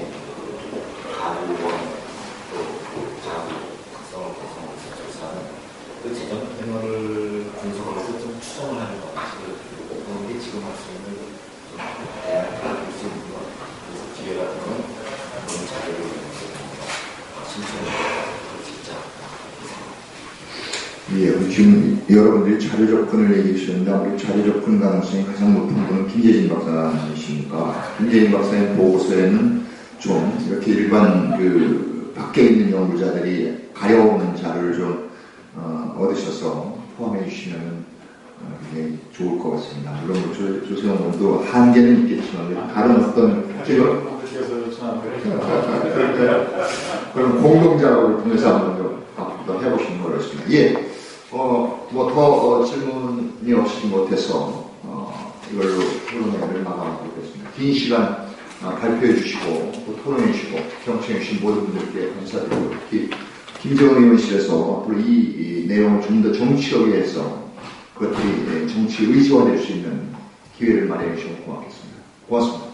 가구원 또 자구 특성을 구성해서 조사하는 그 재정 패널을 분석을 해서 좀 추정을 하는 방식을 그런 게 지금 할 수 있는 대안을 가질 수 있는 것. 그래서 기회 같은 건 그런 자료를 신청을 할 수 있자. 예, 지금 여러분들이 자료 접근을 얘기해 주셨는데 아무래도 자료 접근 가능성이 가장 높은 분은 김재진 박사님이십니까? 김재진 박사의 보고서에는 좀 이렇게 일반 밖에 있는 연구자들이 가려오는 자료를 좀 얻으셔서 포함해 주시면 굉장히 좋을 것 같습니다. 물론 조세호 의원도 한계는 있겠지만 다른 어떤 그런 공동작업을 통해서 한번 더 해보시는 걸로 했습니다. 예, 더 질문이 없이 못해서 이걸로 토론회를 마감하겠습니다. 긴 시간 발표해 주시고 또 토론해 주시고 경청해 주신 모든 분들께 감사드리고 특히 김정은 의원실에서 앞으로 이 내용을 좀 더 정치적에서 그것들이 정치 의지화될 수 있는 기회를 마련해 주시면 고맙겠습니다. 고맙습니다.